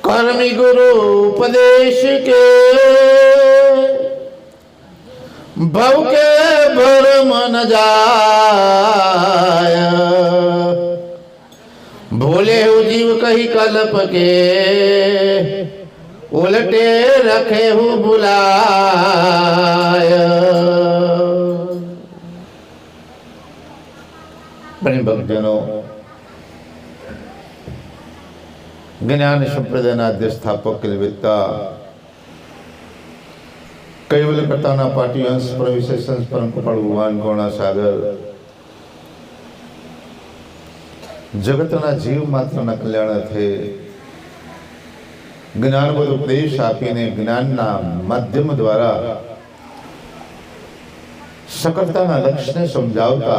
कर्मी गुरु उपदेश के भव के भरम न जाय, भोले जीव कही कल्प के उलटे रखे हूँ बुलाय। भक्तजनों, ज्ञान संप्रदायના આદ્ય સ્થાપક કલવેતા કૈવલ્ય કથાના પાટી અંશ પ્રવિશેષ પરમ કૃપાળુ ભગવાન ગોણા સાગર જગતના જીવ માત્રના કલ્યાણ અર્થે જ્ઞાનબોધ ઉપદેશ આપીને જ્ઞાનના માધ્યમ દ્વારા સકળતાના લક્ષ્યને સમજાવતા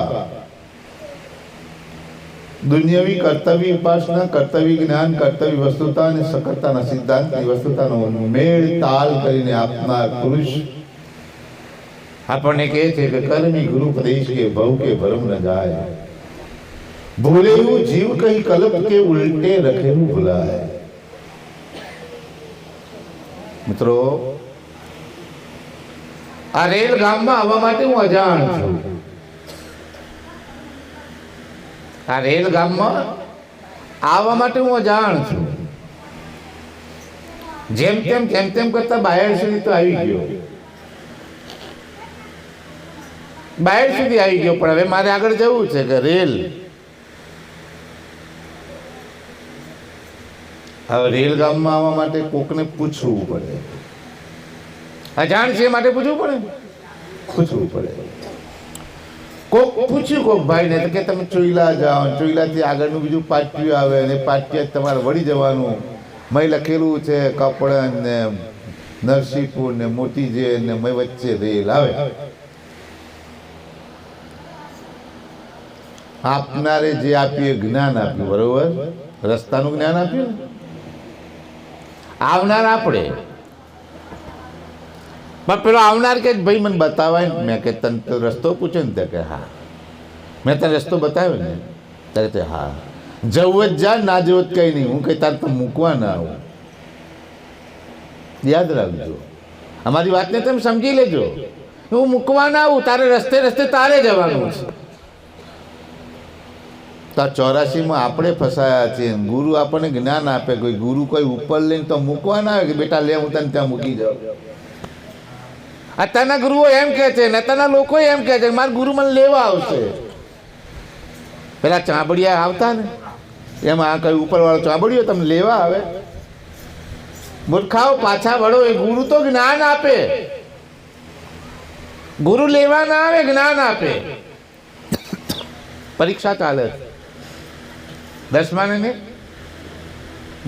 दुनियावी कर्तव्य उपासना, कर्तव्य ज्ञान, कर्तव्य वस्तुता ने सकलता ना सिद्धांत की वस्तुता नो मेल ताल करीने आपनार पुरुष आपने कहे थे कि कर्मी गुरु उपदेश के भव के भरम न जाए, भूले हूँ जीव कहीं कल्प के उल्टे रखे हूँ भुलाए। मित्रों, आ रेल गाम में आवा माटे हूँ अजाण छूं। आ रेल गाम में आवा माटे हूँ अजाण छूं। जेम तेम करता बाहेर सुधी तो आई गयो, बाहेर सुधी आई गयो, पण हवे मारे आगळ जवुं छे के रेल। हवे रेल गाम में आवा माटे कोकने पूछવું પડે, अजाण छे माटे पूछવું પડે, पूछવું પડે। कोक पूछ्યું कोक भाई ने तो के तमे चोईला जाओ, चोईला थी आगळનું બીજું પાટિયું આવે અને પાટિયા તમારે વળી જવાનું। મય લખેલું છે કપડન ને નરસીપુર ને મોતીજે ને મય વચ્ચે રેલ આવે। આપનારે જે આપ્યું જ્ઞાન આપ્યું, બરોબર, રસ્તાનું જ્ઞાન આપ્યું, આવનાર આપણે। પણ પેલો આવનાર કે ભાઈ મને બતાવાય, મેં કે તને તો રસ્તો પૂછે ને, કે હા મેં તને રસ્તો બતાવ્યો ને, ત્યારે તે હા જવું જ જા, ના જવું જ કઈ નહીં. હું કઈ તાર તો મૂકવા ના આવું. યાદ રાખજો, અમારી વાતને તમે સમજી લેજો. હું મૂકવા ના આવું, તારે રસ્તે રસ્તે તારે જવાનું છે. તો 84માં આપણે ફસાયા છીએ. ગુરુ આપણને જ્ઞાન આપે, કોઈ ગુરુ કોઈ ઉપર લઈને તો મૂકવા ના આવે કે બેટા લે હું તને ત્યાં મૂકી જાઉં. અત્યારના ગુરુઓ એમ કહે છે ને અત્યારના લોકો એમ કહે છે મારા ગુરુ મને લેવા આવશે. પેલા ચાંબડિયા આવતા ને એમાં આ કઈ ઉપરવાળો ચાંબડિયો તમને લેવા આવે? મૂર્ખાઓ પાછા વળો. એ ગુરુ તો જ્ઞાન આપે, ગુરુ લેવા ના આવે, જ્ઞાન આપે. પરીક્ષા ચાલે 10મા ને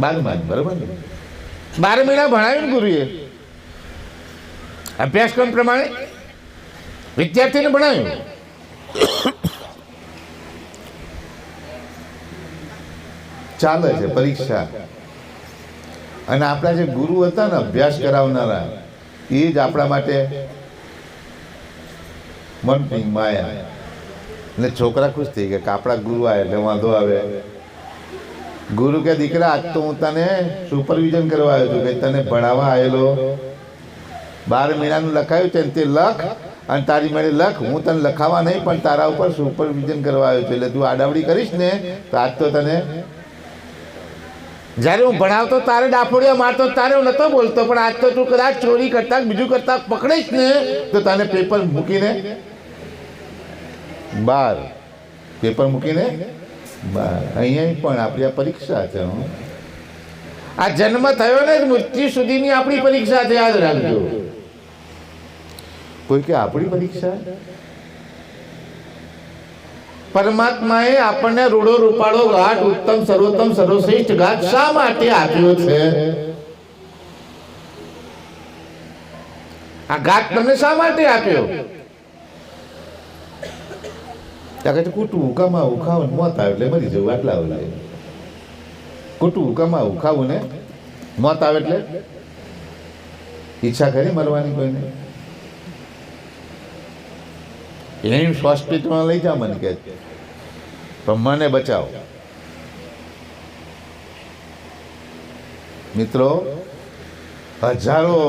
12મા, બરોબર ને? 12 મહિના ભણાવ્યું ને ગુરુએ, અભ્યાસક્રમ પ્રમાણે વિદ્યાર્થીને ભણાવ્યું. ચાલે છે પરીક્ષા. અને આપણા જે ગુરુ હતા ને અભ્યાસ કરાવનારા, એ જ આપણા માટે મનની માયા. એટલે છોકરા ખુશ થઈ ગયા કે આપણા ગુરુ આવે એટલે વાંધો આવે. ગુરુ કે દીકરા આજ તો હું તને સુપરવિઝન કરવા આવ્યો છું, કે તને ભણાવવા આવેલો. 12 મહિનાનું લખાયું છે તે લખ અને તારી મેળે લખ. હું તને લખાવા નહીં પણ તારા ઉપર સુપરવિઝન કરવા આવ્યો છું. એટલે તું આડાવડી કરીશ ને તો આજ તો તને, જ્યારે હું ભણાવતો તારે ડાફોડિયા મારતો તારે હું નહોતો બોલતો, પણ આજ તો તું કદાચ ચોરી કરતા બીજું કરતા પકડીશ ને તો તને પેપર મૂકીને બહાર, પેપર મૂકીને બહાર. અહીંયા પણ આપણી આ પરીક્ષા છે. આ જન્મ થયો ને મૃત્યુ સુધીની આપણી પરીક્ષા છે, યાદ રાખજો. કોઈ કે આપણી પરીક્ષા? પરમાત્માએ આપણને રૂડો રૂપાળો ઘાટ, ઉત્તમ સર્વોત્તમ સર્વશ્રેષ્ઠ ઘાટ શા માટે આપ્યો છે? આ ઘાટ તમને શા માટે આપ્યો? કૂટવું કમાવું ખાવું મોત આવે એટલે મરી જવું, આટલા આવે. કૂટવું કમાવું ખાવું ને મોત આવે એટલે ઈચ્છા કરી મરવાની કોઈને? એમ્સ હોસ્પિટલમાં લઈ જાઓ મને કે, પણ મને બચાવો. મિત્રો, હજારો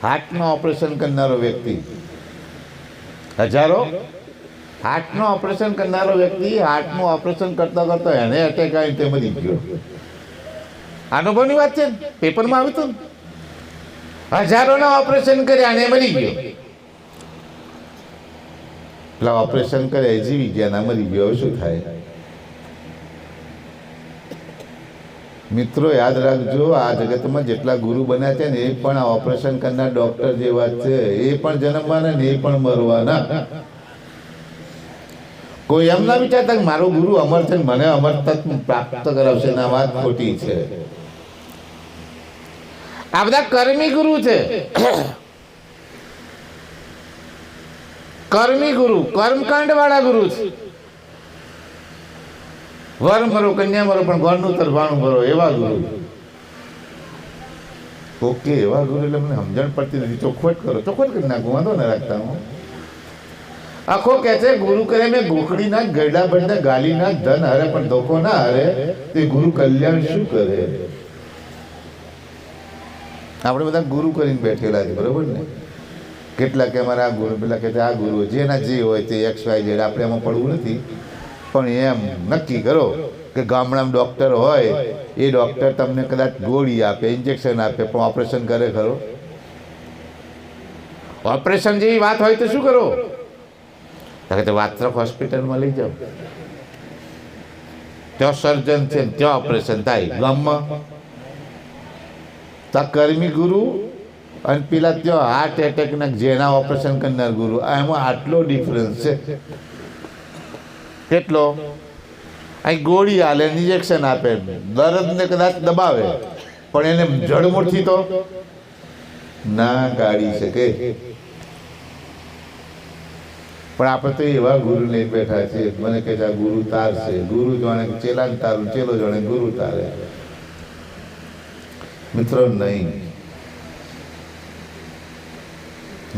હાર્ટનું ઓપરેશન કરનારો વ્યક્તિ, હજારો હાર્ટનું ઓપરેશન કરનારો વ્યક્તિ હાર્ટનું ઓપરેશન કરતા કરતા એને એટેક આવી તે મરી ગયો. અનુભવની વાત છે, પેપરમાં આવ્યું હતું. હજારોના ઓપરેશન કર્યા અને મરી ગયો. પેલા ઓપરેશન કરે જીવી ગયા ના મરી ગયો, શું થાય? મિત્રો યાદ રાખજો, આ જગતમાં જેટલા ગુરુ બન્યા છે ને એ પણ આ ઓપરેશન કરનાર ડોક્ટર જેવા છે. એ પણ જન્મવાના ને એ પણ મરવાના. કોઈ એમ ના વિચારતા કે મારો ગુરુ અમર છે મને અમરતા પ્રાપ્ત કરાવશે. ના, વાત ખોટી છે. આ બધા કર્મી ગુરુ છે. કર્મી ગુરુ, કર્મકાંડ વાળા ગુરુ છે. વર મરો, કન્યા મરો, પણ ઘરનું તરફાણું ભરો, એવા ગુરુ. ઓકે, એવા ગુરુ એટલે મને સમજણ પડતી નથી. ચોખવટ કરો, ચોખવટ કરી નાખું, વાંધો ના રાખતા. હું આખો કે છે ગુરુ કરે મેં ગોખડી ના ગરડા બંને ગાલી ના ધન હરે પણ ધોખો ના હરે, તે ગુરુ કલ્યાણ શું કરે? આપણે બધા ગુરુ કરીને બેઠેલા છે, બરોબર ને? કેટલા કે અમારા આ ગુરુ, પેલા કે આ ગુરુ, જેના જે હોય તે XYZ, આપણે એમાં પડવું નથી. પણ એમ નક્કી કરો કે ગામડામાં ડૉક્ટર હોય, એ ડૉક્ટર તમને કદાચ ગોળી આપે, ઇન્જેક્શન આપે, પણ ઓપરેશન કરે ખરો? ઓપરેશન જેવી વાત હોય તો શું કરો? વાત્રક હોસ્પિટલમાં લઈ જાઓ, ત્યાં સર્જન છે, ત્યાં ઓપરેશન થાય. ગામમાં ત્યાં કર્મી ગુરુ અને પેલા ત્યાં હાર્ટ એટેકના જેના ઓપરેશન કરનાર ગુરુ, એમાં આટલો ડિફરન્સ છે. કેટલો? અહીં ગોળી હાલે, ઇન્જેક્શન આપે, દર્દને કદાચ દબાવે, પણ એને જડમૂળથી તો ના કાઢી શકે. પણ આપણે તો એવા ગુરુ લઈને બેઠા છે. મને કહે છે આ ગુરુ તાર છે. ગુરુ જાણે ચેલાને તારું, ચેલો જાણે ગુરુ તારે. મિત્રો નહીં.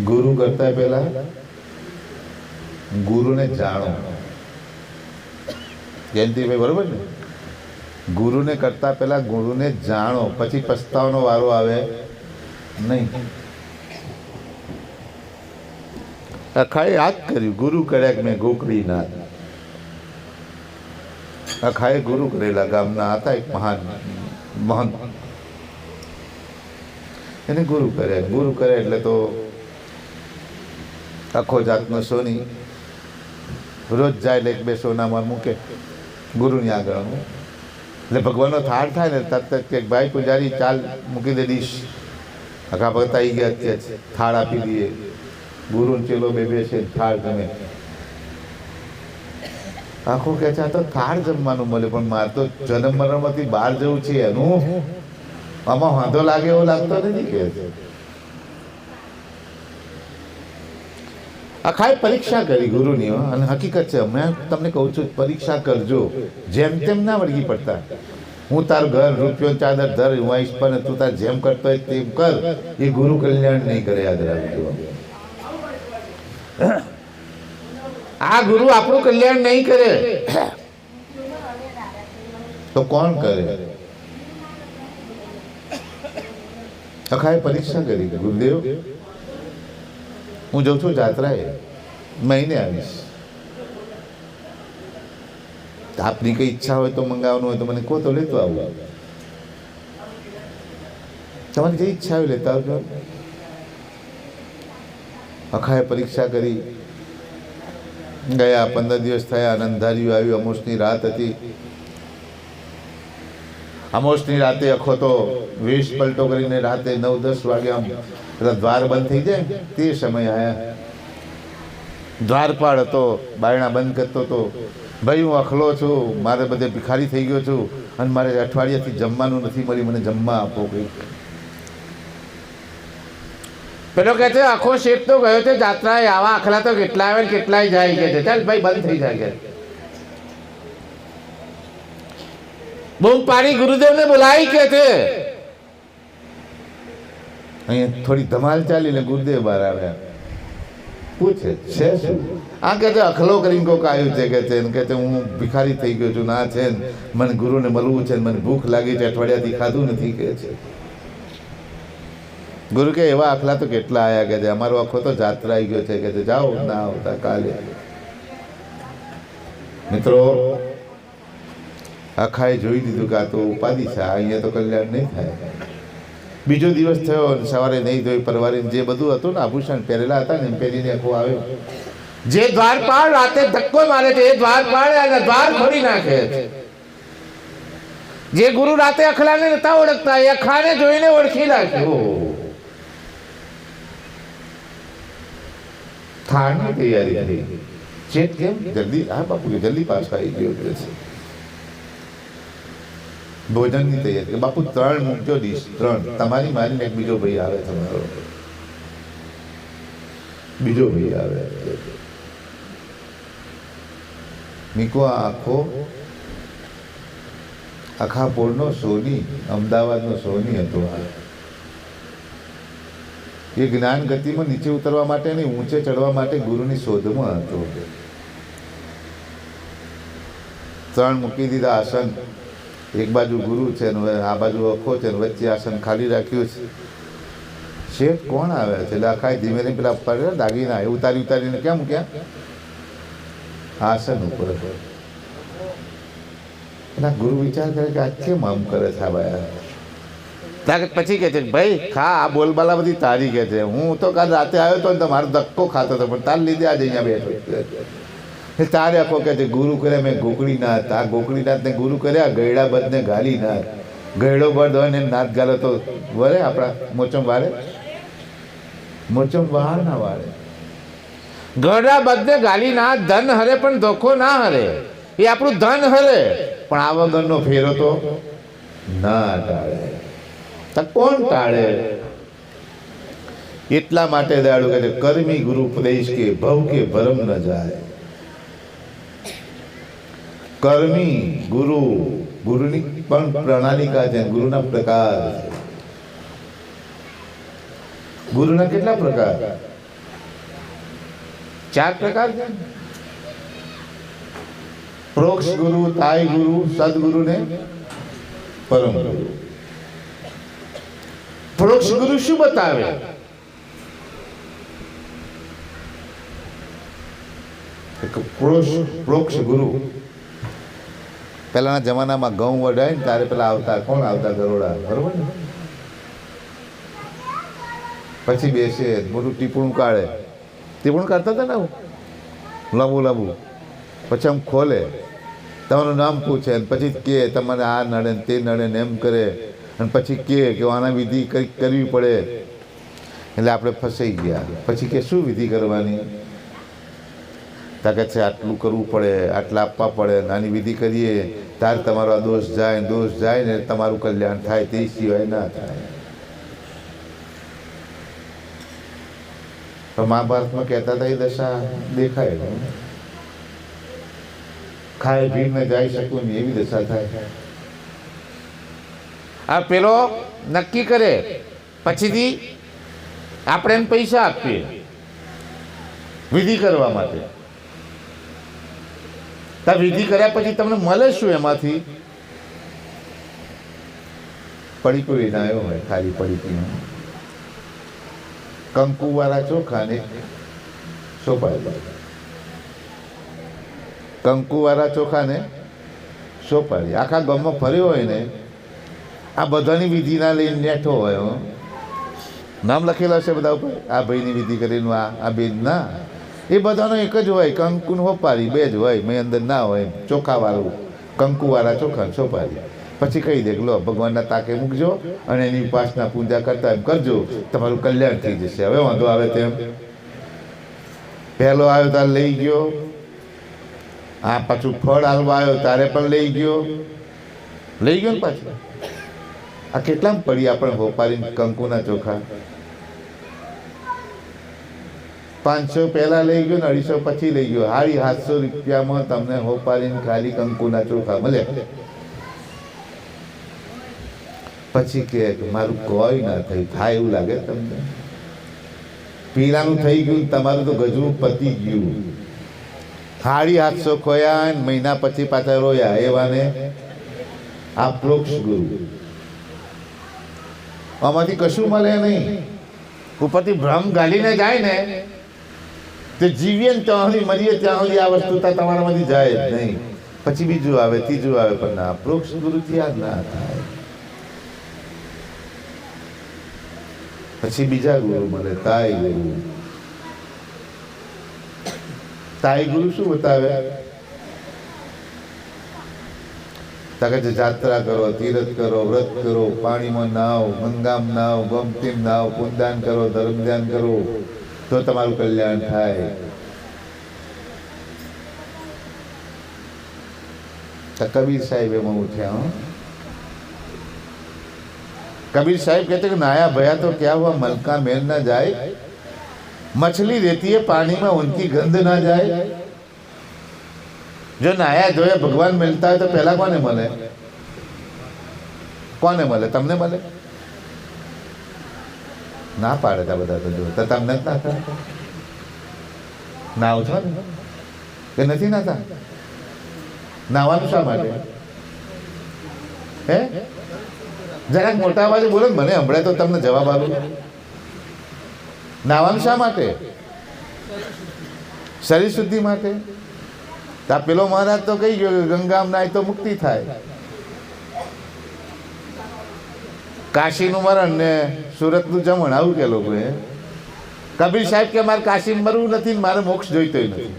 ગુરુ કરતા પહેલા ગુરુને જાણો. જયંતિભાઈ, બરોબર ને? ગુરુને કરતા પહેલા ગુરુને જાણો, પછી પસ્તાવાનો વારો આવે નહીં. અખાએ આ જ કર્યું, ગુરુ કર્યા કે મેં ગોકળી ના. અખાએ ગુરુ કરેલા. ગામના હતા એક મહાન મહંત, એને ગુરુ કર્યા. ગુરુ કરે એટલે તો આખો જાતનો સોની રોજ જાય એટલે એક બે સોનામાં મૂકે ગુરુની આગળ. એટલે ભગવાનનો થાળ થાય ને તરત જ કે ભાઈ પૂજારી ચાલ મૂકી દે ડીશ. આખા પતાઈ ગયા અત્યારે થાળ આપી દઈએ. ગુરુને ચેલો બે છે થાળ જમે. આખો કે છે આ તો થાળ જમવાનું મળે, પણ મારે તો જન્મ મરણમાંથી બહાર જવું છે, એનું આમાં વાંધો લાગે એવો લાગતો નથી કે આખાએ પરીક્ષા કરી ગુરુની. અને હકીકત છે, મેં તમને કહું છું પરીક્ષા કરજો, જેમ તેમ ના વળગી પડતા. હું તારું ઘર રૂપિયો ચાદર ધર હું આવીશ, પણ તું તાર જેમ કરતો હોય તેમ કર. એ ગુરુ કલ્યાણ નહીં કરે, યાદ રાખજો. આ ગુરુ આપણું કલ્યાણ નહીં કરે તો કોણ કરે? અખાએ પરીક્ષા કરી. ગુરુદેવ હું જઉં છું જાત્રાએ, મહિને આવીશ. આપની કઈ ઈચ્છા હોય તો મંગાવવાનું હોય તો મને કહો તો લેતો આવું. તમારી જે ઈચ્છા હોય લેતા આવજો. અખાએ પરીક્ષા કરી. ગયા 15 દિવસ થયા અને અંધારિયું આવ્યું. અમોસની રાત હતી. અમોસની રાતે અખો તો વેશ પલટો કરીને રાતે 9-10 વાગે આમ પેલા દ્વાર બંધ થઈ જાય તે સમય આયા. દ્વારપાળ હતો, બાયણા બંધ કરતો હતો. ભાઈ હું અખલો છું, મારે બધે ભિખારી થઈ ગયો છું અને મારે અઠવાડિયાથી જમવાનું નથી મળ્યું, મને જમવા આપો કંઈક. પેલો કહે છે આખો શેઠ તો ગયો છે જાત્રાએ, આવા આખલા તો કેટલા આવે કેટલાય જાય કે છે. ચાલ ભાઈ બંધ થઈ જાય કે બૂમ પાડી ગુરુદેવને બોલાવી કે છે. અહીંયા થોડી ધમાલ ચાલી ને ગુરુદેવ બહાર આવ્યા. પૂછે છે શું? આ કે છે અખલો કરીને કોક આવ્યું છે કે છે, કે છે હું ભિખારી થઈ ગયો છું, ના છે મને ગુરુને મળવું છે, મને ભૂખ લાગી છે, અઠવાડિયાથી ખાધું નથી કે છે. ગુરુ કે એવા આખલા તો કેટલા આયા કે છે, અમારો આખો તો જાત્રા આવી ગયો છે કે છે, જાઓ ના આવતા કાલે. મિત્રો આખાએ જોઈ દીધું કે આ તો ઉપાધિ છે, અહીંયા તો કલ્યાણ નહીં થાય. બીજો દિવસ થયો અને સવારે નહીં ધોઈ પરવારીને જે બધું હતું ને આભૂષણ પહેરેલા હતા ને એમ પહેરીને આખો આવ્યો. જે દ્વારપાળ રાતે ધક્કો મારે છે એ દ્વારપાળ અને દ્વાર ખોલી નાખે છે. જે ગુરુ રાતે અખલાને નતા ઓળખતા એ અખાને જોઈને ઓળખી નાખ્યો. થાળની તૈયારી કરી. ચેત કેમ જલ્દી? હા બાપુ જલ્દી પાછો આવી ગયો છે. ભોજનની તૈયારી. બાપુ 3 મૂકજો ડીશ, 3 તમારી મારીને એક બીજો ભાઈ આવે, તમારો બીજો ભાઈ આવે. નીકો આખો આખા પોળનો સોની, અમદાવાદનો સોની હતો. એ જ્ઞાન ગતિમાં નીચે ઉતરવા માટે નહીં, ઊંચે ચડવા માટે ગુરુની શોધમાં હતો. 3 મૂકી દીધા આસન. એક બાજુ ગુરુ છે ને આ બાજુ અખો છે ને વચ્ચે આસન ખાલી રાખ્યું છે. શેઠ કોણ આવે છે? એટલે આખા ધીમે ધીમે પેલા ઉપર દાગીના ઉતારી ઉતારીને ક્યાં મૂક્યા? આસન ઉપર. એના ગુરુ વિચાર કરે કે આ કેમ આમ કરે છે આ ભાઈ? પછી કે છે ભાઈ ખા, આ બોલબાલા બધી તારી કે છે. હું તો કાલ રાતે આવ્યો હતો ને મારો ધક્કો ખાતો હતો, પણ તાર લીધે આજે અહીંયા બેઠો. તારે આખો કે છે ગુરુ કર્યા મેં ગોકળીનાથ. આ ગોકળીનાથને ગુરુ કર્યા, ગયડાબદને ગાલીનાથ. ગયડો બદ હોય ને નાથ ગાલો તો વરે આપણા મોચમ વાળે, મોચમ બહાર ના વાળે. ગયડાબદને ગાલીનાથ. ધન હરે પણ ધોખો ના હરે. એ આપણું ધન હરે પણ આ વગરનો ફેરો તો ના ટાળે. કોણ ટાળે? એટલા માટે દયાળુ કહે છે કર્મી ગુરુ ઉપદેશ કે ભવ કે ભરમ ન જાય. કર્મી ગુરુ, ગુરુની પણ પ્રણાલિકા છે, ગુરુના પ્રકાર. ગુરુના કેટલા પ્રકાર? 4 પ્રકાર છે. પ્રોક્ષ ગુરુ, તાય ગુરુ, સદગુરુ ને પરમ ગુરુ. પરોક્ષ ગુરુ શું બતાવે? પરોક્ષ ગુરુ પહેલાના જમાનામાં ઘઉં વઢાય ને ત્યારે પેલા આવતા કોણ આવતા ગરોડા, બરોબર ને? પછી બેસે મોટું ટીપણું કાઢે, ટીપણું કાઢતા હતા ને લાંબુ લાંબુ, પછી આમ ખોલે, તમારું નામ પૂછે, પછી કે તમારે આ નડે ને તે નડે ને એમ કરે, અને પછી કે આના વિધિ કંઈક કરવી પડે. એટલે આપણે ફસાઈ ગયા. પછી કે શું વિધિ કરવાની? તાકે છે આટલું કરવું પડે, આટલા આપવા પડે, નાની વિધિ કરીએ ત્યારે તમારો આ દોષ જાય ને તમારું કલ્યાણ થાય, તે સિવાય ના થાય. પણ મહાભારતમાં કહેતા હતા એ દશા દેખાય, ખાય પીને જાય શકું ને એવી દશા થાય. આ પેલો નક્કી કરે, પછીથી આપણે એને પૈસા આપીએ વિધિ કરવા માટે. તો વિધિ કર્યા પછી તમને મળે શું? એમાંથી પડીકું લઈને આવ્યો હોય, ખાલી પડીકું, કંકુવાળા ચોખા ને સોપારી, કંકુવાળા ચોખા ને સોપારી. આખા ગામમાં ફર્યો હોય ને, આ બધાની વિધિના લઈને બેઠો હોય, નામ લખેલા હશે બધા ઉપર, આ ભાઈની વિધિ કરીને આ બેન ના, એ બધાનો એક જ હોય, કંકુ ને સોપારી બે જ હોય, મેં અંદર ના હોય. ચોખાવાળું કંકુવાળા ચોખા ને સોપારી. પછી કહી દે લો ભગવાનના તાકે મૂકજો અને એની ઉપાસના પૂજા કરતા એમ કરજો, તમારું કલ્યાણ થઈ જશે. હવે વાંધો આવે તેમ. પહેલો આવ્યો તારે લઈ ગયો, આ પાછું ફળ હાલવા આવ્યો તારે પણ લઈ ગયો ને પાછું. આ કેટલામાં પડી આપણે હોપારી કંકુના ચોખા? 500 પહેલા લઈ ગયો ને 250 પછી લઈ ગયો. 750 રૂપિયામાં તમને હોપારીને ખાલી કંકુના ચોખા મળે. પછી કે મારું કોઈ ના થયું, થાય એવું લાગે તમને? પીલાનું થઈ ગયું, તમારું તો ગજવું પતી ગયું. 750 ખોયા ને મહિના પછી પાછા રોયા. એવાને આ પરોક્ષ ગુરુ. આમાંથી કશું મળે નહીં. ઉપરથી ભ્રમ ગાલીને જાય ને, તે જીવીએ ને ત્યાં સુધી, મરીએ ત્યાં સુધી આ વસ્તુ તમારામાંથી જાય જ નહીં. પછી બીજું આવે, ત્રીજું આવે, પણ ના, પરોક્ષ ગુરુથી આ ના થાય. પછી બીજા ગુરુ મળે, તાય ગુરુ. તાય ગુરુ શું બતાવે? તાકે જાત્રા કરો, તીરથ કરો, વ્રત કરો, પાણીમાં નાવ, ગંગામ નાવ, ગોમતીમ નાવ, પુણ્યદાન કરો, ધર્મ ધ્યાન કરો, તો તમારું કલ્યાણ થાય. કબીર સાહેબ એમાં ઉઠ્યા. कबीर साहब कहते कि नाया भया तो क्या हुआ, मलका मेल ना जाए, मछली रहती है पानी में उनकी गंध ना जाए. जो नाया धोया भगवान मिलता है तो पहला कोने મળે? કોને મળે? તમને મળે? ના પાડે તા બધા. તો જો તો તમને જ ના થાય. નાવ છો ને કે નથી નાતા? નાવાનું શા માટે? હે જરાક મોટા અવાજે બોલો ને, મને હમણાં તો તમને જવાબ આપું. નાવાનું શા માટે? શરીર શુદ્ધિ માટે. તા પેલો મહારાજ તો કહી ગયો કે ગંગામ નાય તો મુક્તિ થાય. કાશીનું મરણ ને સુરતનું જમણ, આવું કે લોકોએ. કબીર સાહેબ કે મારે કાશી મરવું નથી, મારે મોક્ષ જોઈતો નથી.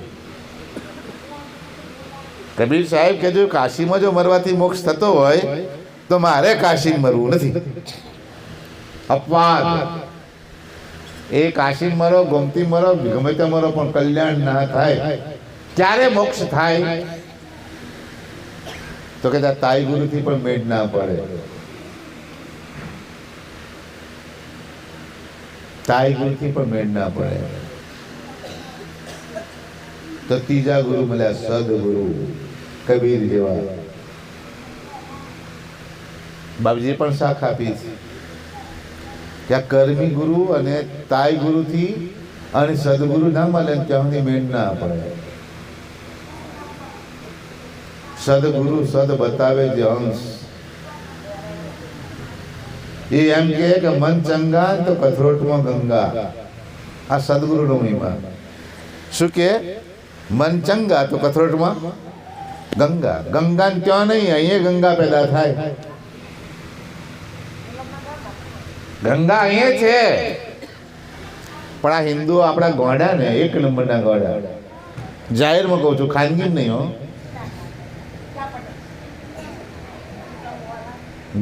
કબીર સાહેબ કે જો કાશીમાં જો મરવાથી મોક્ષ થતો હોય તો મારે કાશી મરવું નથી. અપવાદ. એ કાશી મરો, ગોમતી મરો, ગમે તે મરો, પણ કલ્યાણ ના થાય. ક્યારે મોક્ષ થાય? તો કે તાઈ ગુરુથી પણ મેળ ના પડે. તાઈ ગુરુથી પણ મેળ ના પડે. તો ત્રીજા ગુરુ મળ્યા, સદગુરુ, કબીર જેવા. બાબુજી પણ શાખ આપી છે કે આ કર્મી ગુરુ અને તાઈ ગુરુથી અને સદગુરુ ના મળે ત્યાં સુધી મેળ ના પડે. સદગુરુ સદ બતાવે જે અંશ, એ એમ કહે કે મન ચંગા તો કથરોટમાં ગંગા. આ સદગુરુનો મહિમા. શું કે મન ચંગા તો કથરોટમાં ગંગા. ગંગા ત્યાં નહીં, અહીંયા ગંગા પેદા થાય. ગંગા અહીંયા છે, પણ આ હિન્દુઓ આપણા ગોડા ને એક નંબરના ગોડા. જાહેરમાં કહું છું, ખાનગી નહીં હો,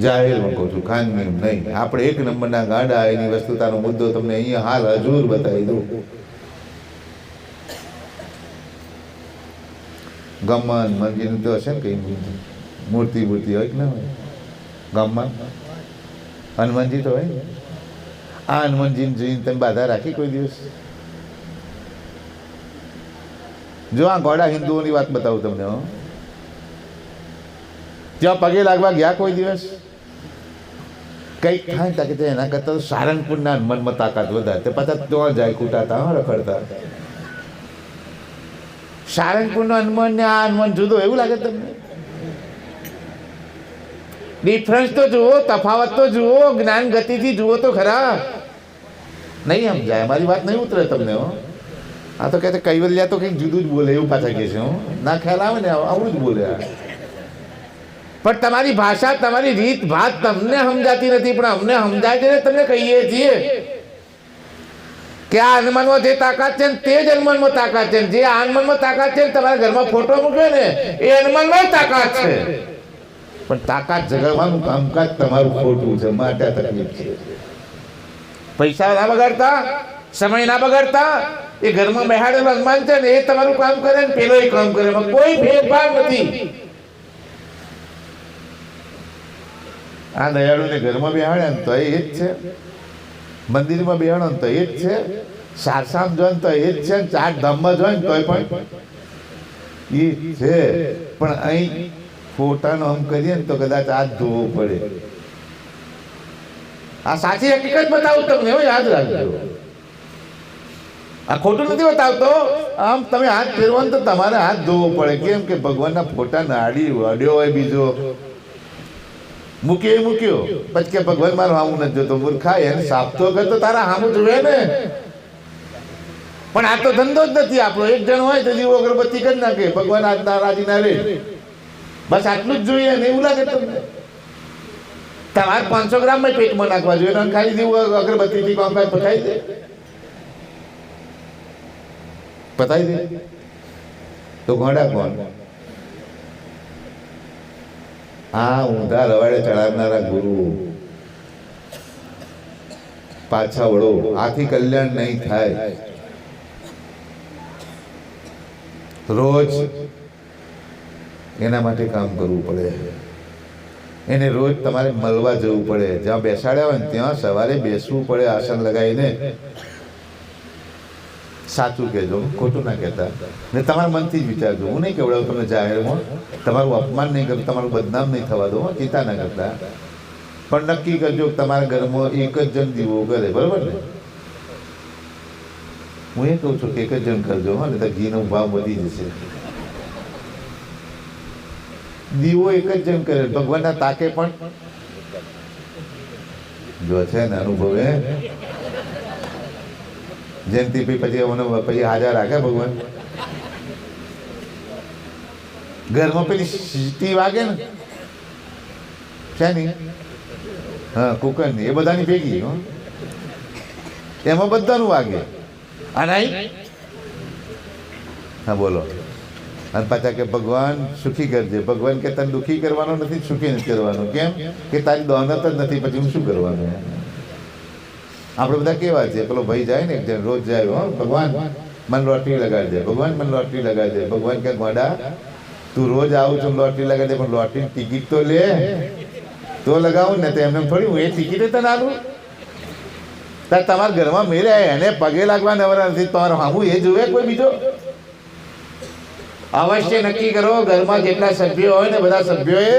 જાહેરમાં કહું છું, ખાનગી નહીં. આપણે એક નંબરના ગાડા. એની વસ્તુતાનો મુદ્દો તમને અહીંયા હાલ હજૂર બતાવી દઉં. ગમન મંદિર તો હશે ને કઈ મૂર્તિ હોય કે ના હોય? ગામમાં હનુમાનજી તો હોય ને. આ હનુમાનજીને જોઈને તમે બાધા રાખી કોઈ દિવસ? જો આ ગોડા હિન્દુઓની વાત બતાવું તમને. ત્યાં પગે લાગવા ગયા કોઈ દિવસ? કઈક થાય તાકે એના કરતા તો સારંગપુરના હનુમાનમાં તાકાત વધારે. તે પાછા ત્યાં જાય કૂટાતા રખડતા. સારંગપુરનો હનુમાન ને આ હનુમાન જુદો એવું લાગે તમને? ડિફરન્સ તો જુઓ, તફાવત તો જુઓ, જ્ઞાન ગતિથી જુઓ તો ખરા. નહીં સમજાય, મારી વાત નહીં ઉતરે તમને. આ તો કહે કૈવલ્યા તો કંઈક જુદું જ બોલે એવું પાછા કહે છે. ના ખ્યાલ આવે ને આવડું જ બોલે. પણ તમારી ભાષા, તમારી રીત ભાત તમને સમજાતી નથી, પણ અમને સમજાય છે ને. તમને કહીએ છીએ કે આ હનુમાનમાં જે તાકાત છે ને તે જ હનુમાનમાં તાકાત છે. જે આ હનુમાનમાં તાકાત છે તમારા ઘરમાં ફોટો મૂક્યો ને એ હનુમાનમાં તાકાત છે. પણ તાકાત જગાડવાનું કામકાજ તમારું ખોટું છે, માટે તકલીફ છે. પૈસા ના બગાડતા, સમય ના બગાડતા. એ ઘરમાં બેહાડેલો હનુમાન છે ને એ તમારું કામ કરે ને પેલો એ કામ કરે, કોઈ ભેદભાવ નથી. આ દયાળુને ઘરમાં બેહાડ્યા ને તો એ જ છે, મંદિરમાં બેહાડો ને તો એ જ છે, સારસામ જોઈ તો એ જ છે, ચાર ધામમાં જોઈ ને તોય પણ એ છે. પણ અહીં ફોટાનો આમ કરીએ ને તો કદાચ આ જ ધોવું પડે. આ સાચી હકીકત બતાવું તમને, યાદ રાખજો. આ ખોટું નથી બતાવતો. આમ તમે હાથ ફેરવો ને તો તમારે હાથ ધોવો પડે. કેમ કે ભગવાનના ફોટા નાડી અડ્યો હોય બીજો મૂક્યો પછી કે ભગવાન મારું હામું નથી જોતો. મૂર્ખા, એને સાફ તો કરતો તારા હામું જોવે ને. પણ આ તો ધંધો જ નથી આપણો. એક જણ હોય તો દીવો અગરબત્તી કરી નાખે, ભગવાન આજના રાજી ના રે, બસ આટલું જ જોઈએ ને એવું લાગે તમને. તમારે 500 ગ્રામ પેટમાં નાખવા જોઈએ, ખાલી દીવું અગરબત્તીથી કામકાજ પતાવી દે તો ઘોડા કોણ? આ ઊંધા રવાડે ચડાવનારા ગુરુ. પાછા વળો, આથી કલ્યાણ નહીં થાય. રોજ એના માટે કામ કરવું પડે. એને રોજ તમારે મળવા જવું પડે. જ્યાં બેસાડ્યા હોય ને ત્યાં સવારે બેસવું પડે આસન લગાવીને. સાચું કહેજો, ખોટું ના કહેતા. ને તમારા મનથી જ વિચારજો. હું નહીં કેવડાવું તમને જાહેરમાં, તમારું અપમાન નહીં કરું, તમારું બદનામ નહીં થવા દો, ચિંતા ના કરતા. પણ નક્કી કરજો કે તમારા ઘરમાં એક જ જણ દીવો કરે, બરોબર ને? હું એ કહું છું કે એક જ જણ કરજો, ને તો ઘીનો ભાવ વધી જશે. દીવો એક જ જણ કરે, ભગવાનના તાકે પણ જો છે ને અનુભવે. જયંતિ પછી હાજર રાખે ભગવાન. ઘરમાં પેલી સીટી વાગે ને છે ને, હા કુકરની, એ બધાની ભેગી એમાં બધાનું વાગે. અને હા બોલો. અને પાછા કે ભગવાન સુખી કરજે. ભગવાન કે તને દુઃખી કરવાનો નથી, સુખી નથી કરવાનો. કેમ કે તારી દોનત જ નથી, પછી હું શું કરવાનું? આપણે બધા કેવા છે, પેલો ભાઈ જાય ને એક જણ રોજ જાય, ભગવાન મને લોટરી લગાડી દે, ભગવાન મને લોટરી લગાડી દે. ભગવાન કે ગોડા તું રોજ આવું છું લોટરી લગાડી દે, પણ લોટરીની ટિકિટ તો લે તો લગાવું ને. તો એમને થોડી હું એ ટિકિટ તને આલું? તમારા ઘરમાં મેરે એને પગે લાગવા નવરા નથી, તમારે હામું એ જોવે કોઈ બીજો? અવશ્ય નક્કી કરો, ઘરમાં જેટલા સભ્યો હોય ને બધા સભ્યોએ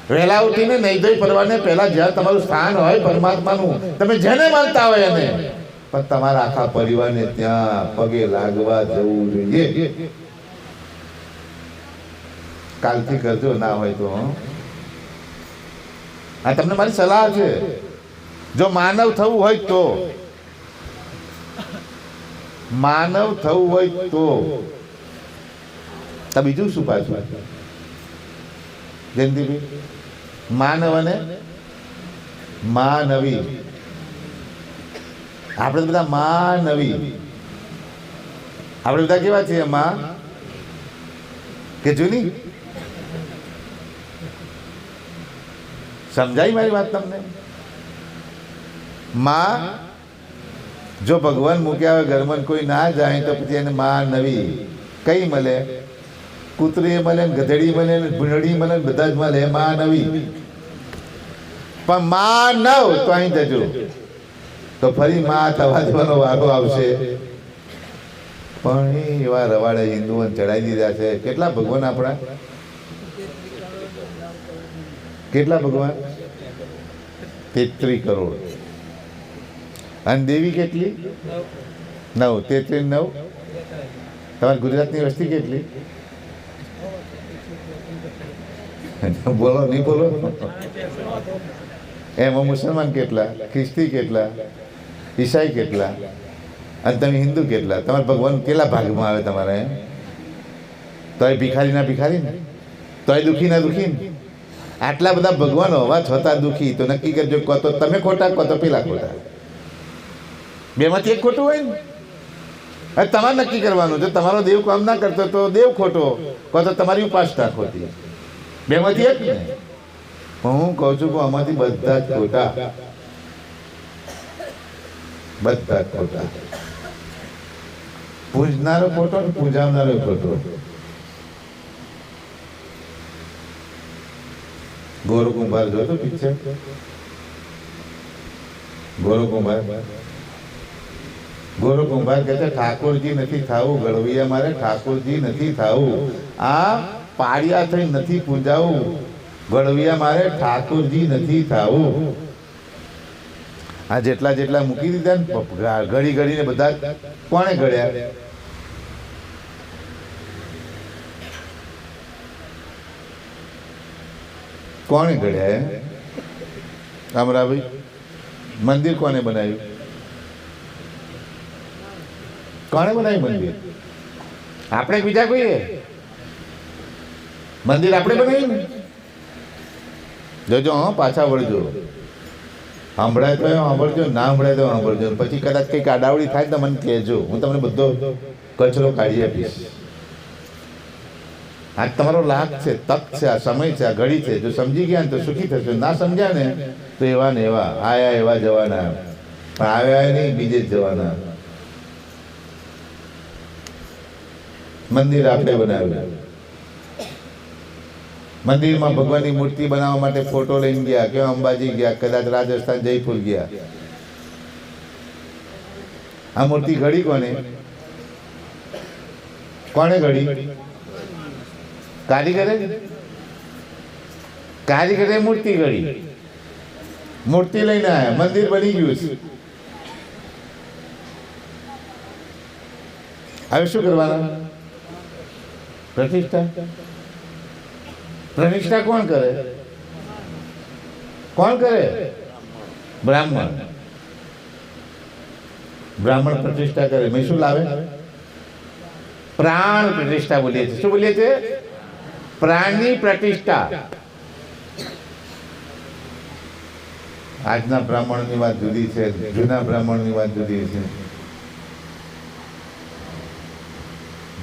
વહેલા ઉઠીને નહીં ધોઈ પરવાને પહેલા જ્યાં તમારું સ્થાન હોય પરમાત્માનું, તમે જેને માનતા હોય એને, પણ તમારા આખા પરિવારને ત્યાં પગે લાગવા જવું જોઈએ. કાલથી કરજો, ના હોય તો આ તમને મારી સલાહ છે. જો માનવ થવું હોય તો, માનવ થવું હોય તો બીજું શું પાછું જયંતિભાઈ? માનવ અને માનવી. આપણે બધા માનવી. આપણે બધા કેવા છીએ? માં કે જૂની? સમજાય મારી વાત તમને? માં જો ભગવાન મૂક્યા હોય ઘરમાં કોઈ ના જાય તો પછી એને માં નવી કઈ મળે? કૂતરી મળે ને, ગધેડી મળે ને, ભૂંડડી મળે ને, બધા જ મળે. માં નવી. પણ માં નવ તો અહીં જજો તો ફરી માં થવા દેવાનો વારો આવશે. પણ એવા રવાડે હિન્દુઓને ચડાવી દીધા છે. કેટલા ભગવાન આપણા? કેટલા ભગવાન? 33 કરોડ. અને દેવી કેટલી? 9. 33 9. તમારી ગુજરાતની વસ્તી કેટલી? બોલો નહીં બોલો. એમાં મુસલમાન કેટલા? ખ્રિસ્તી કેટલા? ઈસાઈ કેટલા? અને તમે હિન્દુ કેટલા? તમારા ભગવાન કેટલા ભાગમાં આવે તમારે? તોય ભિખારી ના ભિખારી ને, તોય દુઃખી ના દુઃખી ને. આટલા બધા ભગવાન હોવા છતાં દુઃખી. તો નક્કી કરજો, કો તો તમે ખોટા, કો તો પેલા ખોટા. બેમાંથી એક ખોટું હોય ને. હવે તમારે નક્કી કરવાનું. જો તમારો દેવ કામ ના કરતો તો દેવ ખોટો, કો તો તમારી ઉપાસના ખોટી. બેમાંથી એક ને. હું કહું છું કે આમાંથી બધા જ ખોટા. બધા જ ખોટા. પૂજનારો ખોટો ને પૂજાવનારો ખોટો. ગોરુ કુંભાર જોતો પિક્ચર? ગોરુ કુંભાર કહે છે ઠાકોરજી નથી થાવું. ગળવિયા મારે ઠાકોરજી નથી થાવું. આ પાડિયા થઈ નથી પૂજાવું. ગળવિયા મારે ઠાકોરજી નથી થાવું. આ જેટલા જેટલા મૂકી દીધા ને ઘડી ઘડીને બધા કોણે ઘડ્યા? કોણે ઘડ્યા? અમરાભાઈ, મંદિર કોને બનાવ્યું? કોણે બનાવ્યું મંદિર? આપણે બીજા કોઈએ? મંદિર આપણે બનાવ્યું ને? જોજો, હા, પાછા વળજો. સાંભળાય તો સાંભળજો, ના સાંભળાય તો સાંભળજો. પછી કદાચ કંઈક આડાવડી થાય તો મને કહેજો, હું તમને બધો કચરો કાઢી આપીશ. આ તમારો લાભ છે, તક છે, આ સમય છે, આ ઘડી છે. જો સમજી ગયા ને તો સુખી થશો. ના સમજ્યા ને તો એવા ને એવા આયા એવા જવાના. પણ આવ્યા નહીં, બીજે જ જવાના. મંદિર આપણે બનાવ્યું. મંદિરમાં ભગવાનની મૂર્તિ બનાવવા માટે ફોટો લઈને ગયા, કે અંબાજી ગયા, કદાચ રાજસ્થાન જયપુર ગયા. આ મૂર્તિ ઘડી કોને? કોને ઘડી? કારીગરે. કારીગરે મૂર્તિ ઘડી. મૂર્તિ લઈને આવ્યા, મંદિર બની ગયું છે. હવે શું કરવાના? પ્રતિષ્ઠા. પ્રતિષ્ઠા કોણ કરે? કોણ કરે? બ્રાહ્મણ. બ્રાહ્મણ પ્રતિષ્ઠા કરે. મેં શું લાવે? પ્રાણ પ્રતિષ્ઠા બોલીએ છીએ. શું બોલીએ છીએ? પ્રાણની પ્રતિષ્ઠા. આજના બ્રાહ્મણની વાત જુદી છે, જૂના બ્રાહ્મણની વાત જુદી છે.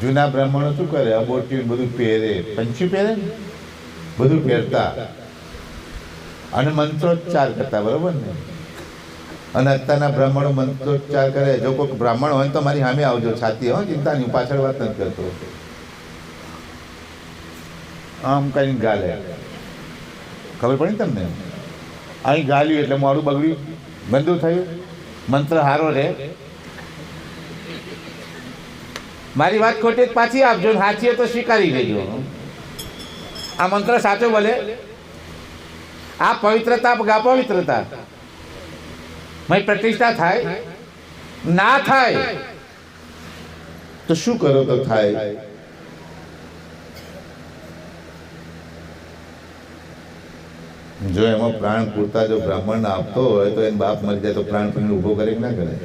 જૂના બ્રાહ્મણો શું કરે? અબોટી બધું પહેરે, પંછી પહેરે, બધું પહેરતા અને મંત્રોચ્ચાર કરતા. બરોબર ને? અને અત્યારના બ્રાહ્મણો મંત્રોચ્ચાર કરે. જો કોઈ બ્રાહ્મણ હોય તો મારી સામે આવજો, છાતી હો, ચિંતા નહીં, પાછળ વાત નથી કરતો. આમ કરીને ગાલે. ખબર પડી તમને? અહીં ગાલ્યું એટલે મોડું બગડ્યું, ગંદુ થયું. મંત્ર હારો રે. મારી વાત ખોટી પાછી આપજો, સાચી તો સ્વીકારી લેજો. આ મંત્ર સાચો બોલે. આ પવિત્રતા પવિત્રતા મારી પ્રતિષ્ઠા થાય ના થાય તો શું કરો તો થાય? જો એમાં પ્રાણ પૂરતા જો બ્રાહ્મણ આપતો હોય તો એને બાપ મરી જાય તો પ્રાણ પૂરીને ઊભો કરે કે ના કરે?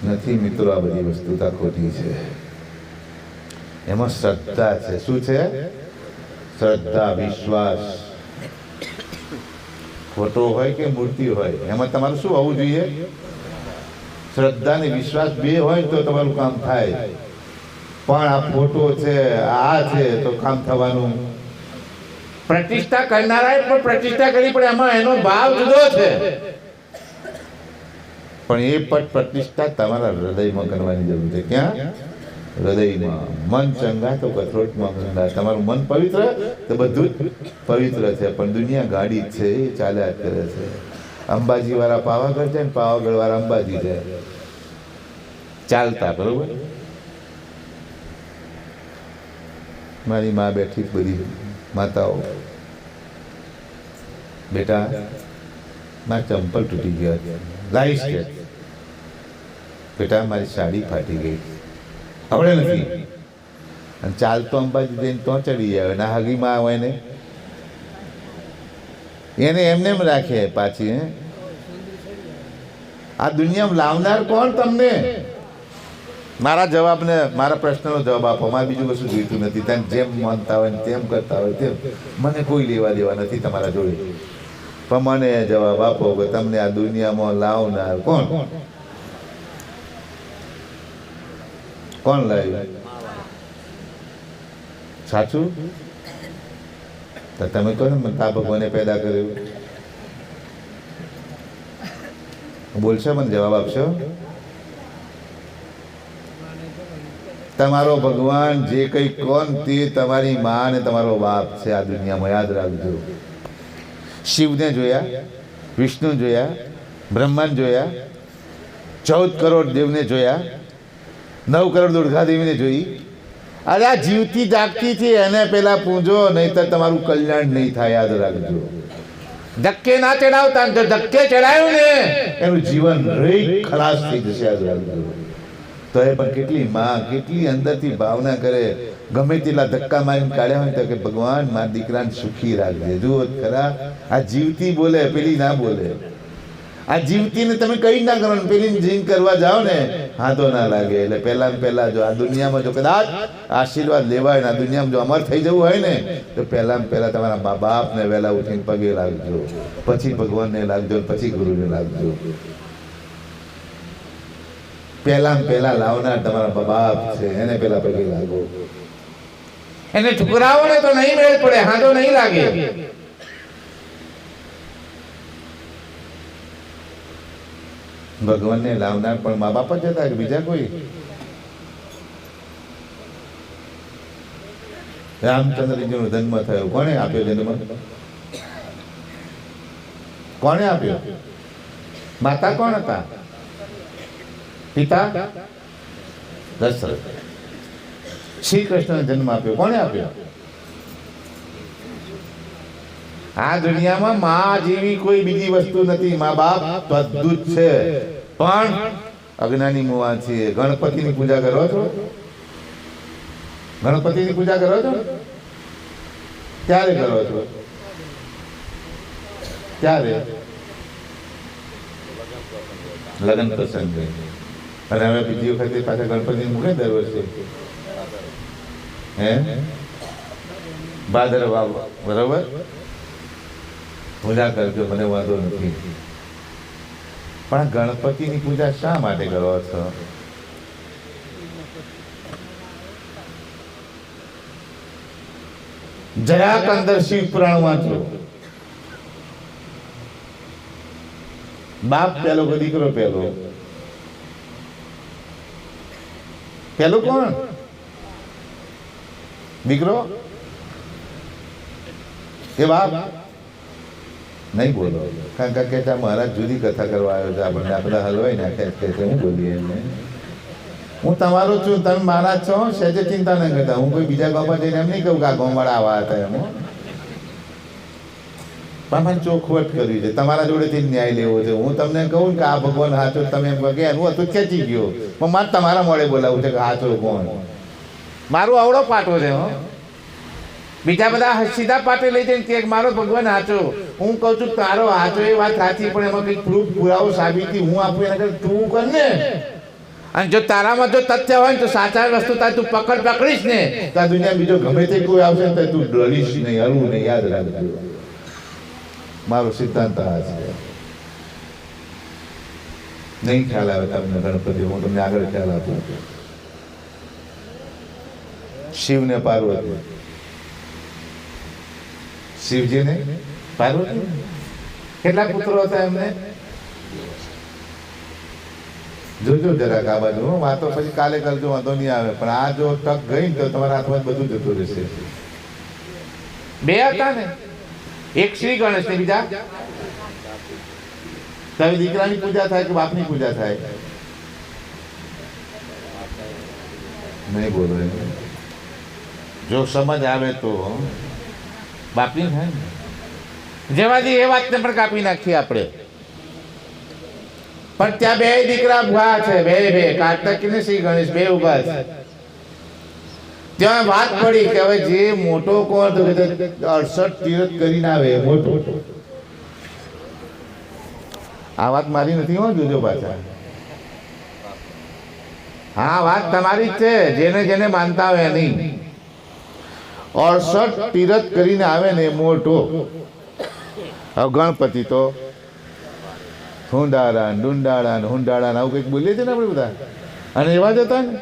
નથી મિત્રો, આ બધી વસ્તુતા ખોટી છે. એમાં શ્રદ્ધા છે. શું છે? શ્રદ્ધા, વિશ્વાસ. ફોટો હોય કે મૂર્તિ હોય, એમાં તમારું શું હોવું જોઈએ? શ્રદ્ધા ને વિશ્વાસ બે હોય તો તમારું કામ થાય. પણ આ ફોટો છે, આ છે, તો કામ થવાનું. પ્રતિષ્ઠા કરનારાએ પણ પ્રતિષ્ઠા કરી, પણ એમાં એનો ભાવ જુદો છે. પણ એ પણ પ્રતિષ્ઠા તમારા હૃદયમાં કરવાની જરૂર છે. ક્યાં? હૃદયમાં. મન ચંગા તો કથરોટમાં ગંગા. તમારું મન પવિત્ર તો બધું જ પવિત્ર છે. પણ દુનિયા ગાડી છે, એ ચાલ્યા કરે છે. અંબાજી વાળા પાવાગઢ છે ને પાવાગઢ વાળા અંબાજી છે, ચાલતા. બરોબર? મારી માં બેઠી, બધી માતાઓ, બેટા મારા ચંપલ તૂટી ગયા, લાઈશ કે બેટા મારી સાડી ફાટી ગઈ, આવડે નથી. અને ચાલતો અંબાજી જઈને તો ચડી આવે ના હગીમાં આવે ને એને એમને એમ રાખે પાછી. આ દુનિયામાં લાવનાર કોણ તમને? મારા જવાબને, મારા પ્રશ્નનો જવાબ આપો. મારે બીજું કશું જોઈતું નથી. તમે જેમ માનતા હોય તેમ કરતા હોય તેમ, મને કોઈ લેવા દેવા નથી તમારા જોડે. પણ મને જવાબ આપો કે તમને આ દુનિયામાં લાવનાર કોણ? કોણ લાવ્યું? સાચું? તો તમે કહો ને મને આ ભગવાને પેદા કર્યું. બોલશો? મને જવાબ આપશો? તમારો ભગવાન જે કઈ કોણ તે તમારી માં ને તમારો બાપ છે આ દુનિયામાં. યાદ રાખજો. શિવને જોયા, વિષ્ણુ જોયા, બ્રહ્માંડ જોયા, 14 કરોડ દેવને જોયા, 9 કરોડ દુર્ગા દેવીને જોઈ. અરે આ જીવતી જાગતી છે એને પેલા પૂજો, નહીતર તમારું કલ્યાણ નહીં થાય. યાદ રાખજો. ધક્કે ના ચડાવતા, જો ધક્કે ચડાયું ને એનું જીવન રહી ખલાસ થઈ જશે. યાદ રાખજો. તો એ પણ કેટલી માં કેટલી અંદરથી ભાવના કરે, ગમે તેટલા ધક્કા મારીને કાઢ્યા હોય તો કે ભગવાન મારા દીકરાને સુખી રાખજે. જુઓ ખરા, આ જીવતી બોલે, પેલી ના બોલે. આ જીવતીને તમે કઈ ના કરો, પેલી જીન કરવા જાઓ ને હા તો ના લાગે. એટલે પહેલા જો આ દુનિયામાં જો કદાચ આશીર્વાદ લેવાય ને આ દુનિયામાં જો અમર થઈ જવું હોય ને તો પહેલા તમારા મા બાપને વહેલા ઉઠીને પગે લાગજો, પછી ભગવાનને લાગજો, પછી ગુરુને લાગજો. પહેલા લાવનાર તમારા બાપ છે, એને પહેલા પગે લાગો. એને ઠુકરાવો ને તો નહીં મેળ પડે, હા તો નહીં લાગે. ભગવાનને લાવનાર પણ મા બાપ જ હતા કે બીજા કોઈ? રામચંદ્રજીનો જન્મ થયો, કોણે આપ્યો જન્મ? કોણે આપ્યો? માતા કોણ હતા? પિતા દશરથ. શ્રી કૃષ્ણને જન્મ આપ્યો, કોણે આપ્યો? આ દુનિયામાં માં જેવી કોઈ બીજી વસ્તુ નથી. મા બાપ તો અદ્ભુત છે, પણ અજ્ઞાની મુવા છે. ગણપતિની પૂજા કરો છો? ગણપતિની પૂજા કરો છો? ક્યારે કરો છો? ક્યારે? લગ્ન પ્રસંગ. અને હવે બીજી વખતે પાછા ગણપતિ મૂકે દર વર્ષે. હે ભાદરવા, બરોબર? પૂજા કરજો, મને વાંધો નથી. પણ ગણપતિની પૂજા શા માટે કરો છો? જરાક અંદર શિવ પુરાણ વાંચો. બાપ પહેલો કે દીકરો પહેલો? પહેલો કોણ? દીકરો કે બાપ? નહીં બોલો. કારણ કે કહેતા મહારાજ જુદી કથા કરવા આવ્યો છે, આપણને આ બધા હલવાઈ નાખ્યા છે. હું બોલીએ એમને? હું તમારો છું, તમે મહારાજ છો, સહેજે ચિંતા ન કરતા. હું કોઈ બીજા ગામમાં જઈને એમ નહીં કહું કે આ ગામવાળા આવા હતા એમ. પણ ચોખવટ કરવી છે, તમારા જોડેથી ન્યાય લેવો છે. હું તમને કહું કે આ ભગવાન હાચો, તમે એમ કહો કે એનું હતું ખેંચી ગયો, પણ મારે તમારા મોડે બોલાવવું છે કે હાચો કોણ. મારું આવડો પાટો છે. બીજા બધા સીધા પાટે લઈ જઈને કે મારો ભગવાન હાચો, હું કહું છું તારો હાચો એ વાત સાચી, પણ એમાં કંઈક પ્રૂફ પુરાવો સાબિતી હું આપું એના કરતા તું કર ને. અને જો તારામાં જો તથ્ય હોય ને તો સાચા વસ્તુ તાર તું પકડીશ ને તો આ દુનિયા બીજો ગમે તે કોઈ આવશે ને તો તું ડરીશ નહીં, હરવું નહીં. યાદ રાખજો, મારો સિદ્ધાંત આ છે. નહીં ખ્યાલ આવે તમને ગણપતિ, હું તમને આગળ ખ્યાલ આપું. શિવ ને પાર્વતી, શિવજી ને પાર્વતી કેટલા પુત્રો હતા એમને? જોજો જરાક આ બાજુ. વાતો પછી કાલે કરજો, વાંધો નહીં આવે, પણ આ જો તક ગઈ ને તો તમારા હાથમાં બધું જતું રહેશે. બે હતા ને, એક શ્રી ગણેશ ને બીજા તારી દીકરાની પૂજા થાય કે બાપની પૂજા થાય? નહીં બોલો, જો સમજ આવે તો બાપની થાય ને. જેમાંથી એ વાતને પણ કાપી નાખીએ આપણે. પણ ત્યાં બે દીકરા ઉભા છે, બે કાર્તિક ને શ્રી ગણેશ બે ઉભા છે. ત્યાં વાત પડી કે હવે જે મોટો કોણ તો 68 તીરથ કરીને આવે મોટો. આ વાત મારી નથી હો, જોજો પાછા. હા, વાત તમારી જ છે, જેને જેને માનતા હોય નહીં. 68 તીરથ કરીને આવે ને મોટો. હવે ગણપતિ તો હુંડાળા ડુંડાળા હુંડાળા આવું કંઈક બોલીએ છીએ ને આપણે બધા, અને એવા જ હતા ને.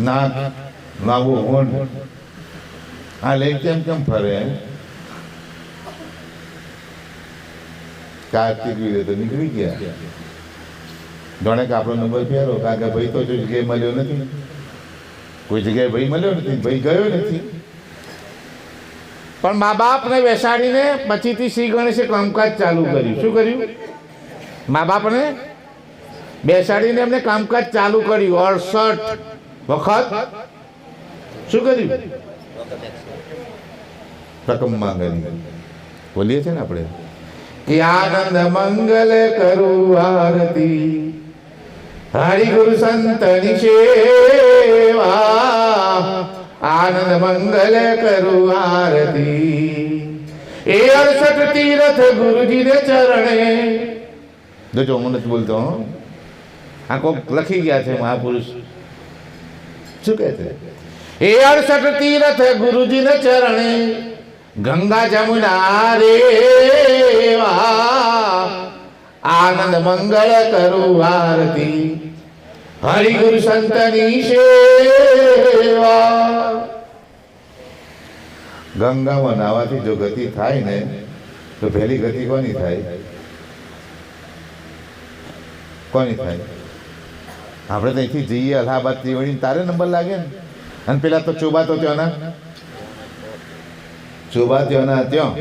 નાક લાવો હોંડ આ લઈ કેમ ફરે? કાર્તિક વીરે તો નીકળી ગયા. જાણે કે આપણો નંબર ફેરો, કારણ કે ભાઈ તો જગ્યાએ મળ્યો નથી, કોઈ જગ્યાએ ભાઈ મળ્યો નથી, ભાઈ ગયો નથી. પણ મા બાપને બેસાડીને પછીથી શ્રી ગણેશે કામકાજ ચાલુ કર્યું. શું કર્યું? મા બાપને બેસાડીને એમને કામકાજ ચાલુ કર્યું. 68 વખત શું કર્યું? રકમ માંગણી બોલીએ છે ને આપણે કે આનંદ મંગલ કરું આરતી, હરિ ગુરુ સંતની સેવા. આનંદ મંગલ કરું આરતી, એ 68 તીરથ ગુરુજીને ચરણે. જોજો, હું નથી બોલતો, આ કોક લખી ગયા છે મહાપુરુષ. શું કહે છે? એ 68 તીરથ ગુરુજીને ચરણે, ગંગા જમુના રેવા. આનંદ મંગળ કરું આરતી, હરિ ગુરુ સંતની સેવા. ગંગામાં નાવાથી જો ગતિ થાય ને તો પહેલી ગતિ કોની થાય? કોની થાય? આપણે તો અહીંથી જઈએ અલ્હાબાદ ત્રિવેણી, તારે નંબર લાગે ને. અને પેલા તો ચોબા તો ત્યાંના ત્યાં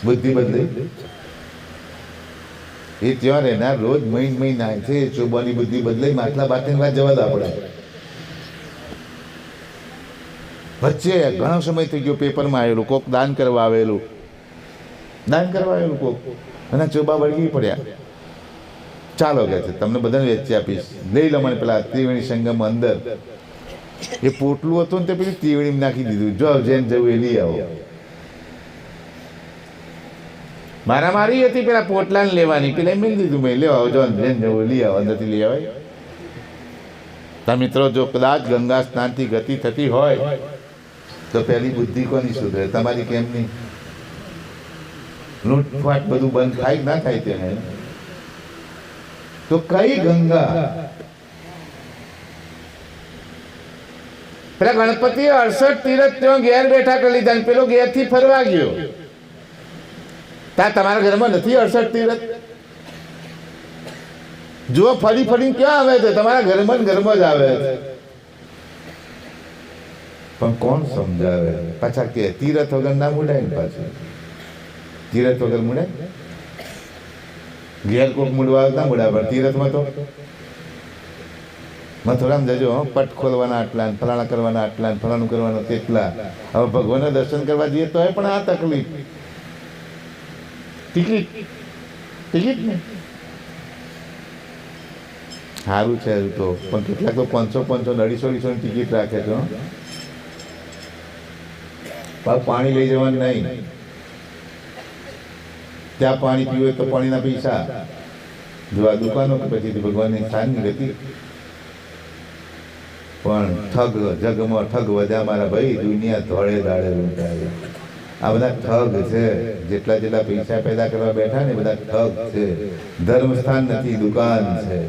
બુદ્ધિ બદલી. એ ત્યાં રહેનાર રોજ મહિના છે, ચોબાની બુદ્ધિ બદલાઈ. માટલા બાટની વાત જવા દો આપણે. વચ્ચે ઘણો સમય થઈ ગયો, પેપરમાં આવેલું કોક દાન કરવા આવેલું કોક, અને ચોબા વળગી પડ્યા. ચાલો કે છે તમને બધાને વેચી આપીશ, લઈ લો મને પેલા ત્રિવેણી સંગમ અંદર. એ પોટલું હતું ને તે પેલી ત્રિવેણી નાખી દીધું, જો જેને જવું એ લઈ આવો. મારા મારી હતી પેલા પોટલાને લેવાની, પેલા મેં દીધું, મેં લેવા આવો, જો જેને જવું લઈ આવો, અંદરથી લઈ આવાય. તા મિત્રો, જો કદાચ ગંગા સ્નાનથી ગતિ થતી હોય તો પહેલી બુદ્ધિ કોની સુધરે? તમારી કેમ નહીં? લૂંટફાટ બધું બંધ થાય ના થાય તેને? તો કઈ ગંગા? પેલા ગણપતિ 68 તીરથ ત્યાં ઘેર બેઠા કરી લીધા, પેલો ઘેર થી ફરવા ગયો. તમારા ઘરમાં નથી 68 તીરથ? જો ફરી ક્યાં આવે છે? તમારા ઘરમાં જ આવે છે. પણ કોણ સમજાવે? પાછા કે તીરથ વગર ના મુડાય ને, પાછું તીરથ વગર મુડાય. ઘેર કોક મુડવા ના મુડાય, પણ તીરથમાં તો મથુરામાં જજો, પટ ખોલવાના આટલા, ફલાણા કરવાના આટલા, ફલાણું કરવાના તેટલા. હવે ભગવાનના દર્શન કરવા જઈએ તો પણ આ તકલીફ. ટિકિટ ને સારું છે હજુ તો, પણ કેટલાક તો 500-500 ટિકિટ રાખે છે. પાણી લઈ જવાનું નહીં, ત્યાં પાણી પીવું તો પાણીના પૈસા. જો આ દુકાનો પછી ભગવાનની સ્થાનની ગતિ. પણ ઠગ જગમાં ઠગ વધ્યા મારા ભાઈ, દુનિયા ધોળે દાડે લૂંટાય. આ બધા ઠગ છે. જેટલા જેટલા પૈસા પેદા કરવા બેઠા ને બધા ઠગ છે. ધર્મસ્થાન નથી, દુકાન છે.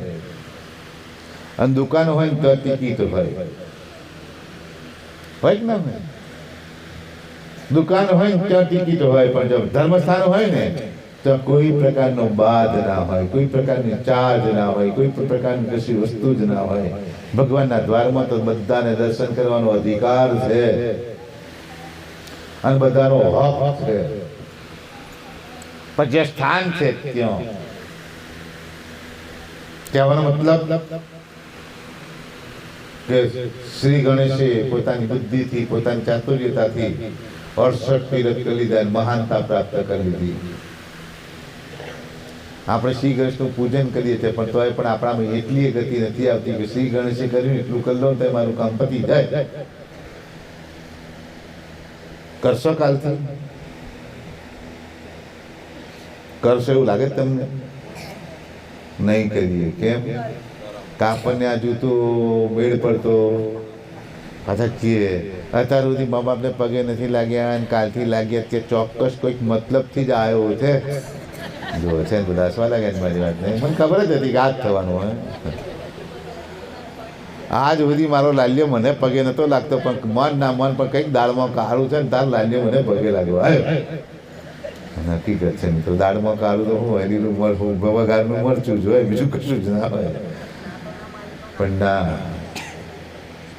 અને દુકાન હોય ને તો ટિકિટ હોય કે ના હોય? દુકાન હોય ને ત્યાં ટિકિટ હોય, પણ જો ધર્મસ્થાન હોય ને તો કોઈ પ્રકારનો બાદ ના હોય, કોઈ પ્રકારની ચાર્જ ના હોય, કોઈ પ્રકારની કશી વસ્તુ જ ના હોય. ભગવાનના દ્વારમાં તો બધાને દર્શન કરવાનો અધિકાર છે અને બધાનો હક છે. પણ જે સ્થાન છે ત્યાં કહેવાનો મતલબ કે શ્રી ગણેશે પોતાની બુદ્ધિથી, પોતાની ચાતુર્યતાથી 68 તીરથ કરી લીધા, મહાનતા પ્રાપ્ત કરી લીધી. આપણે શ્રી ગણેશનું પૂજન કરીએ છીએ, પણ તોય પણ આપણામાં એટલી ગતિ નથી આવતી કે શ્રી ગણેશે કર્યું એટલું કરી લો તો મારું કામ પતી જાય. કરશો કાલથી? કરશો એવું લાગે તમને? નહીં કરીએ. કેમ? કાપડને હજુ તો મેળ પડતો. પાછા કીએ અત્યાર સુધી મા બાપને પગે નથી લાગ્યા અને કાલથી લાગ્યા કે ચોક્કસ કોઈક મતલબથી જ આવ્યો છે. જો છે ને બધા હસવા લાગ્યા છે મારી વાત. નહીં, મને ખબર જ હતી કે આ જ થવાનું હોય. આજ સુધી મારો લાલ્યો મને પગે નતો લાગતો, પણ મન ના મન પણ કંઈક દાળમાં કાળું છે ને તાર લાલ્યો મને પગે લાગ્યો. હકીકત છે મિત્રો, દાળમાં કાળું તો હું એની વઘારનું મરચું જ હોય, બીજું કશું જ ના હોય. પણ ના,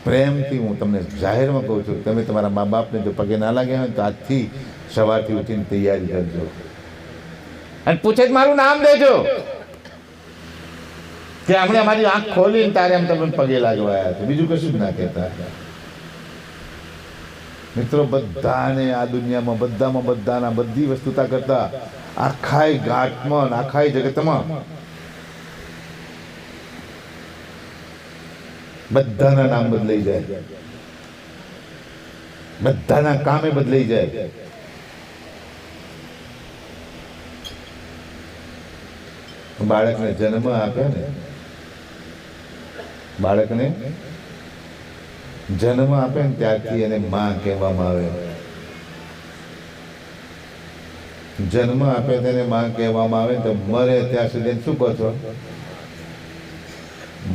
પ્રેમથી હું તમને જાહેરમાં કહું છું, તમે તમારા મા બાપને જો પગે ના લાગ્યા હોય તો આજથી સવારથી ઉઠીને તૈયારી કરજો અને પૂછે મારું નામ દેજો કે હમણાં અમારી આંખ ખોલીને તારે એમ તમને પગે લાગવા આવ્યા છે, બીજું કશું જ ના કહેતા. મિત્રો, બધાને આ દુનિયામાં બધાના બધી વસ્તુતા કરતા આખાય ઘાટમાં, આખાય જગતમાં બધાના નામ બદલાઈ જાય, બધાના કામે બદલાઈ જાય. બાળકને જન્મ આપે ને, બાળકને જન્મ આપે ને ત્યારથી એને માં કહેવામાં આવે. જન્મ આપે તેને માં કહેવામાં આવે તો મરે ત્યાં સુધી શું કહો છો?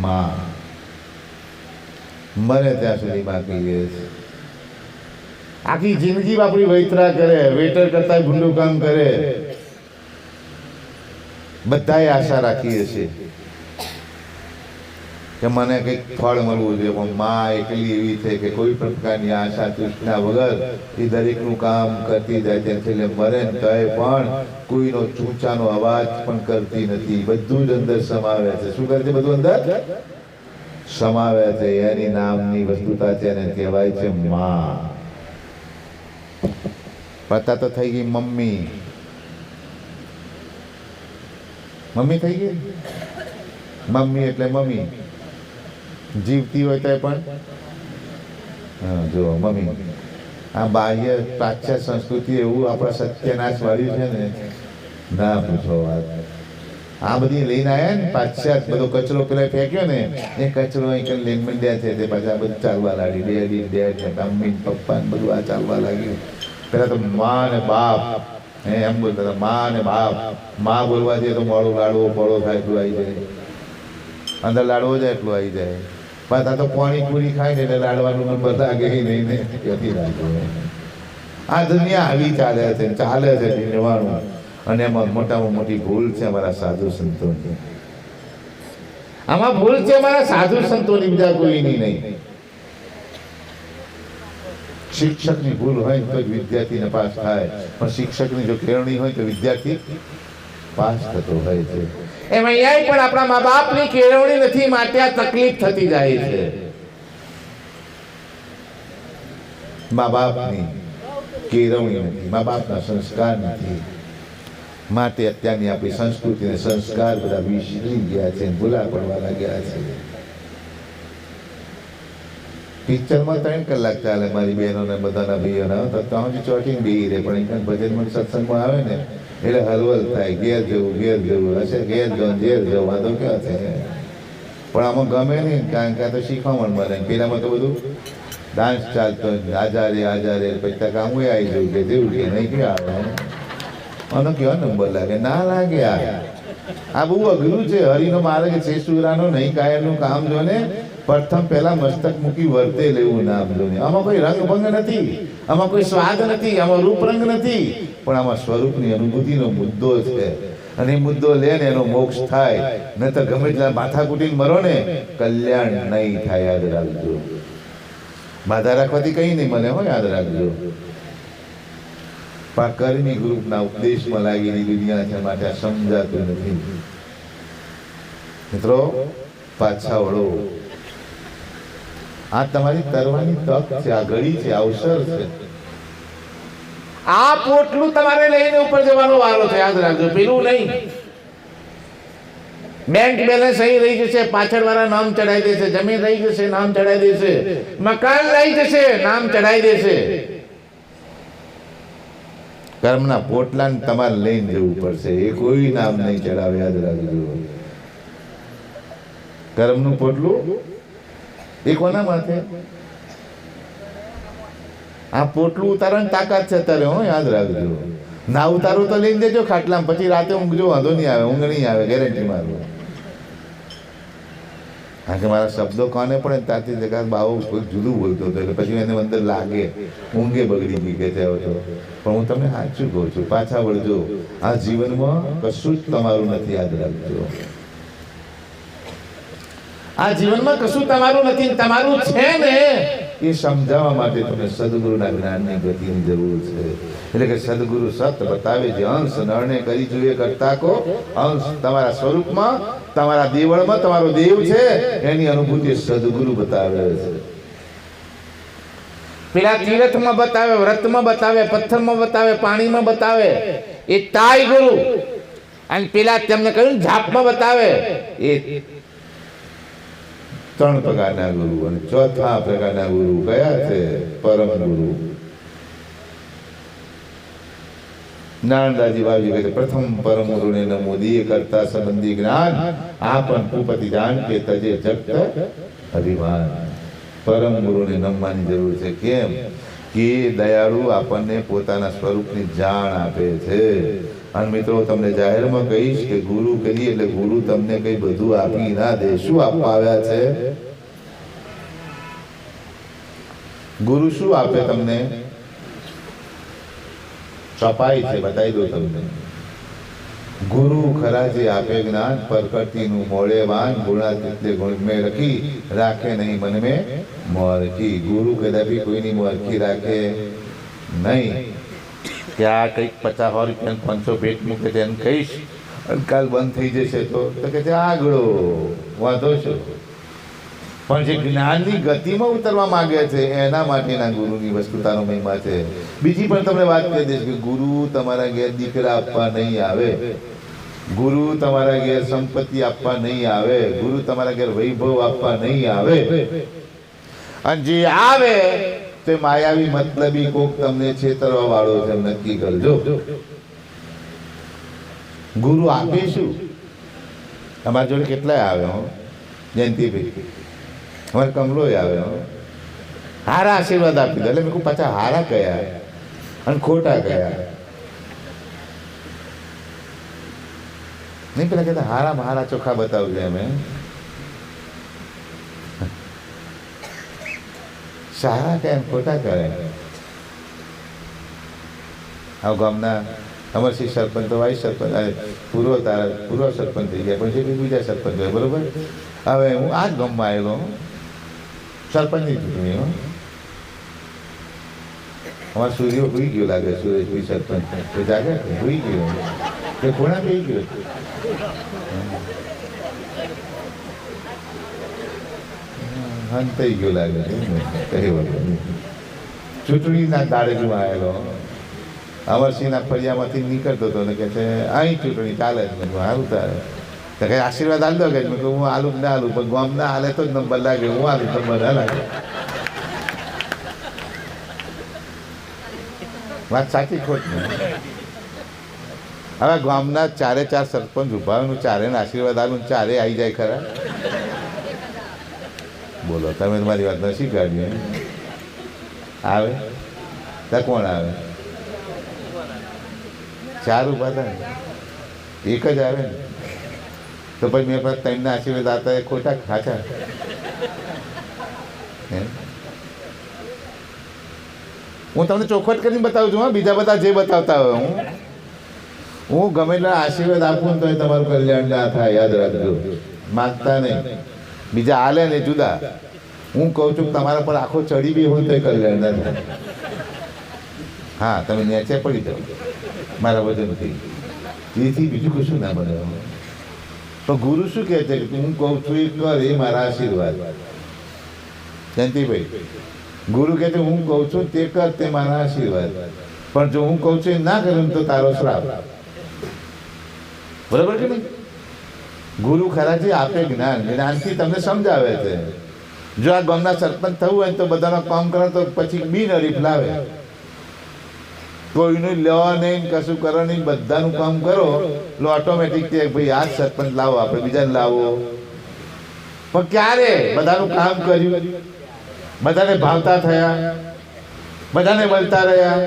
માં. મરે ત્યાં સુધી માં કહીએ. આખી જિંદગી આપણી વૈતરા કરે, વેટર કરતા ભૂંડું કામ કરે. બધાએ આશા રાખીએ છીએ કે મને કંઈક ફળ મળવું જોઈએ, પણ માં એટલી એવી છે કે કોઈ પ્રકારની આશા તૃષ્ણા વગર એ દરેકનું કામ કરતી જાય છે. છેલ્લે મરે ને તોય પણ કોઈનો ચૂંચાનો અવાજ પણ કરતી નથી. બધું જ અંદર સમાવે છે. શું કરે છે? બધું અંદર સમાવે છે. એની નામની વસ્તુતા છે, એને કહેવાય છે માં. પતા તો થઈ ગઈ મમ્મી. મમ્મી થઈ ગઈ. મમ્મી એટલે મમ્મી, જીવતી હોય તો પણ જો મમ્મી. આ બાહ્ય પાશ્ચાત્ય સંસ્કૃતિ એવું આપણા સત્યનાશ વાળ્યું છે ને, ના પૂછો વાત. આ બધી લઈને આવ્યા ને પાશ્ચાત્ય, બધો કચરો પેલા ફેંક્યો ને, એ કચરો અહીં લઈને મંડ્યા છે. તે પાછા બધું ચાલવા લાગી. ડેડ મમ્મી પપ્પા ને બધું આ ચાલવા લાગ્યું. પેલા તો મા ને બાપ એમ બોલતા હતા, મા ને બાપ. મા બોલવા જઈએ તો મોડું લાડવો પડો થાય એટલું આવી જાય, અંદર લાડવો જાય એટલું આવી જાય. પાછા તો પાણી પૂરી ખાય ને એટલે લાડવાનું નંબર લાગે નહીં ને ક્યાંથી લાગે. આ દુનિયા આવી ચાલે છે નિર્વાણું. અને એમાં મોટામાં મોટી ભૂલ છે અમારા સાધુ સંતોની. આમાં ભૂલ છે અમારા સાધુ સંતોની, બીજા કોઈની નહીં. શિક્ષકની ભૂલ હોય તો જ વિદ્યાર્થી નપાસ થાય, પણ શિક્ષકની જો કેળવણી હોય તો વિદ્યાર્થી પાસ થતો હોય છે. એમ અહીંયા પણ આપણા મા બાપની કેળવણી નથી, માટે આ તકલીફ થતી જાય છે. મા બાપની કેળવણી નથી, મા બાપના સંસ્કાર નથી. માટે અત્યારની આપણી સંસ્કૃતિ અને સંસ્કાર બધા વિસરી ગયા છે, ભૂલા પડવા લાગ્યા છે. પિક્ચરમાં 3 કલાક ચાલે મારી બહેનોને બધાના ભાઈઓના, તો ત્યાં ચોટીને બેહી રહે, પણ ભજનમાં સત્સંગમાં આવે ને એટલે હલવલ થાય, ઘેર જવું હશે, ઘેર જવું વાંધો ક્યાં છે. પણ આમાં ગમે નહીં, કારણ કે આ તો શીખવામણ મળે. પેલામાં તો બધું ડાન્સ ચાલતો, આજારે પછી કામ આવી જવું કે જેવું કે નહીં કે આવે આનો કેવા નંબર લાગે? ના લાગે. આ બહુ અઘરું છે. હરિનો માર્ગ છે સુરાનો, નહીં કાયરનું કામ જો ને પ્રથમ પહેલા મસ્તક મૂકી વર્તે લેવું નામ જો ને. આમાં કોઈ રંગભંગ નથી, આમાં કોઈ સ્વાદ નથી, આમાં રૂપ રંગ નથી, પણ આમાં સ્વરૂપની અનુભૂતિનો મુદ્દો છે. અને એ મુદ્દો લે ને એનો મોક્ષ થાય, ન તો ગમે એટલા માથા કૂટીને મરો ને કલ્યાણ નહીં થાય. યાદ રાખજો. બાધા રાખવાથી કઈ નહીં મને હોય, યાદ રાખજો. કર્મી ગ્રુપના ઉપદેશમાં લાગેલી દુનિયા છે, માટે આ સમજાતું નથી. મિત્રો પાછા વળો. આ તમારી તરવાની તક છે, આ ઘડી છે, અવસર છે. આ પોટલું તમારે લઈને ઉપર જવાનો વારો છે, યાદ રાખજો. પેલું નહીં. બેંક બેલેન્સ અહીં રહી જશે, પાછળ વાળા નામ ચડાવી દેશે, જમીન રહી જશે, નામ ચડાવી દેશે, મકાન રહી જશે, નામ ચડાવી દેશે. કર્મના પોટલાને તમારે લઈને જવું પડશે. એ કોઈ નામ નહીં ચડાવે, યાદ રાખજો. કર્મનું પોટલું એ કોના માથે? આ પોટલું ઉતારવાની તાકાત છે અત્યારે, હો, યાદ રાખજો. ના ઉતારું તો લઈને દેજો ખાટલામાં, પછી રાતે ઊંઘજો, વાંધો નહીં આવે, ઊંઘ નહીં આવે, ગેરંટી મારું. કારણ કે મારા શબ્દો કોને પડે ત્યાંથી જગા બાવો કોઈ જુદું બોલતો હતો, એટલે પછી એને અંદર લાગે ઊંઘે બગડી ગઈ કે છે. તો પણ હું તમને સાચું કહું છું, પાછા વળજો. આ જીવનમાં કશું જ તમારું નથી, યાદ રાખજો. આ જીવનમાં કશું તમારું નથી, તમારું છે ને એ સમજાવવા માટે તમને સદગુરુના જ્ઞાનની ગતિની જરૂર છે. એટલે કે સદગુરુ સત બતાવે જે અંશ નરને કરી જોઈએ કરતા કો અંશ. તમારા સ્વરૂપમાં, તમારા દેવળમાં તમારો દેવ છે, એની અનુભૂતિ સદગુરુ બતાવે છે. પેલા તીર્થમાં બતાવે, વ્રતમાં બતાવે, પથ્થરમાં બતાવે, પાણીમાં બતાવે, એ તાય ગુરુ. અને પેલા તેમને કહ્યું ઝાપમાં બતાવે, એ 3 પ્રકારના ગુરુ. અને 4થા પ્રકારના ગુરુ કયા છે? પરમ ગુરુ. નાનદાજી બાબજી કહે છે, પ્રથમ પરમ ગુરુને નમો દિયે કરતા સંબંધી જ્ઞાન, આ પણ ભૂપતિ જાણ કે તજે જગત અભિમાન. પરમ ગુરુને નમવાની જરૂર છે. કેમ કે દયાળુ આપણને પોતાના સ્વરૂપની જાણ આપે છે. અને મિત્રો તમને જાહેરમાં કહીશ કે ગુરુ કરીએ એટલે ગુરુ તમને કઈ બધું આપી ના દે. શું આપવા આવ્યા છે? ગુરુ શું આપે તમને? છપાઈ છે, બતાવી દો તમને. ગુરુ ખરા જે આપે જ્ઞાન, પ્રકૃતિનું મોડે વાન, ગુણાતીતે ગુણ મેં રખી, રાખે નહીં મન મેં મોરખી. ગુરુ કદાપી કોઈની મોરખી રાખે નહીં. કે આ કંઈક 50 રૂપિયા 500 ભેટ મૂકે છે એમ કહીશ અને કાલ બંધ થઈ જશે તો કે છે આગળો વાંધો છો. પણ જે જ્ઞાનની ગતિમાં ઉતરવા માંગે છે એના માટેના ગુરુની વસ્તુતાનો મહિમા છે. બીજી પણ તમને વાત કહી દઈશ કે ગુરુ તમારા ઘેર દીકરા આપવા નહીં આવે, ગુરુ તમારા ઘેર સંપત્તિ આપવા નહીં આવે, ગુરુ તમારા ઘેર વૈભવ આપવા નહીં આવે. અને જે આવે તે માયાવી મતલબી કોક તમને છેતરવા વાળો છે, નક્કી કરજો. ગુરુ આપે શું? અમારી જોડે કેટલાય આવે હો, જયંતિભાઈ અમારે કમલો આવે હો, હારા આશીર્વાદ આપી દો. એટલે મેં કહું પાછા હારા કયા અને ખોટા કયા? નહીં પેલા કહેતા હારામાં હારા ચોખ્ખા બતાવજો. અમે સારા કે ખોટા કરે? આ ગામના અમરસિંહ સરપંચ તો વાઇસ સરપંચ, પૂર્વ સરપંચ થઈ ગયા, પણ જે બીજા સરપંચ હોય, બરોબર. હવે હું આ જ ગામમાં આવેલો, સરપંચની ચૂંટણી. અમારો સૂર્ય હોઈ ગયો લાગે, સુરેશભાઈ સરપંચ તો જાગે હોઈ ગયો કે કોણા થઈ ગયો? હન થઈ ગયો લાગે. કઈ વખત ચૂંટણીના દાડે હું આવેલો, અમરસિંહના ફળિયામાંથી નીકળતો હતો ને કે છે અહીં ચૂંટણી ચાલે છે. મેં કહ્યું સારું તારે તો કંઈ આશીર્વાદ આલ દો કે મેં કહું હું આલું ના આલું પણ ગામ ના હાલે તો જ નંબર લાગે, હું આલું નંબર ના લાગે. વાત સાચી ખોટ નહીં. હવે ગામના 4 સરપંચ ઉભા હોય, ચારેને આશીર્વાદ આલું, ચારે આવી જાય ખરા? બોલો તમે તમારી વાત નથી કાઢી. આવે ત્યાં કોણ આવે? 4 ઉભા થાય, એક જ આવે ને. તો પછી મેં પાસે 3 આશીર્વાદ આવતા એ ખોટા ખાચા? હું તમને ચોખવટ કરીને બતાવું છું. હા, બીજા બધા જે બતાવતા હોય હું ગમે એટલા આશીર્વાદ આપું તો તમારું કલ્યાણ ના થાય, યાદ રાખજો. માગતા નહીં, બીજા હાલે ને જુદા. હું કહું છું તમારા પર આખો ચડી બી હોય તો કલ્યાણ ના થાય. હા, તમે નેચે પડી જાઓ મારા વજનથી, એથી બીજું કશું ના બને. તો ગુરુ શું કહે છે કે હું કહું છું એ કર, એ મારા આશીર્વાદ. જયંતિભાઈ, ગુરુ કહે છે હું કહું છું તે કર, તે મારા આશીર્વાદ. પણ જો હું કહું છું એ ના કરું તો તારો શ્રાપ. બરાબર કે નહીં? ગુરુ ખરા છે આપે જ્ઞાન, જ્ઞાનથી તમને સમજાવે છે. જો આ ગામના સરપંચ થવું હોય તો બધાનો કામ કરો તો પછી બિનહરીફ લાવે. કોઈનું લેવા નહીં, કશું કરો નહીં, બધાનું કામ કરો એટલે ઓટોમેટિક કે ભાઈ આ સરપંચ લાવો, આપણે બીજાને લાવો. પણ ક્યારે બધાનું કામ કર્યું, બધાને ભાવતા થયા, બધાને મળતા રહ્યા?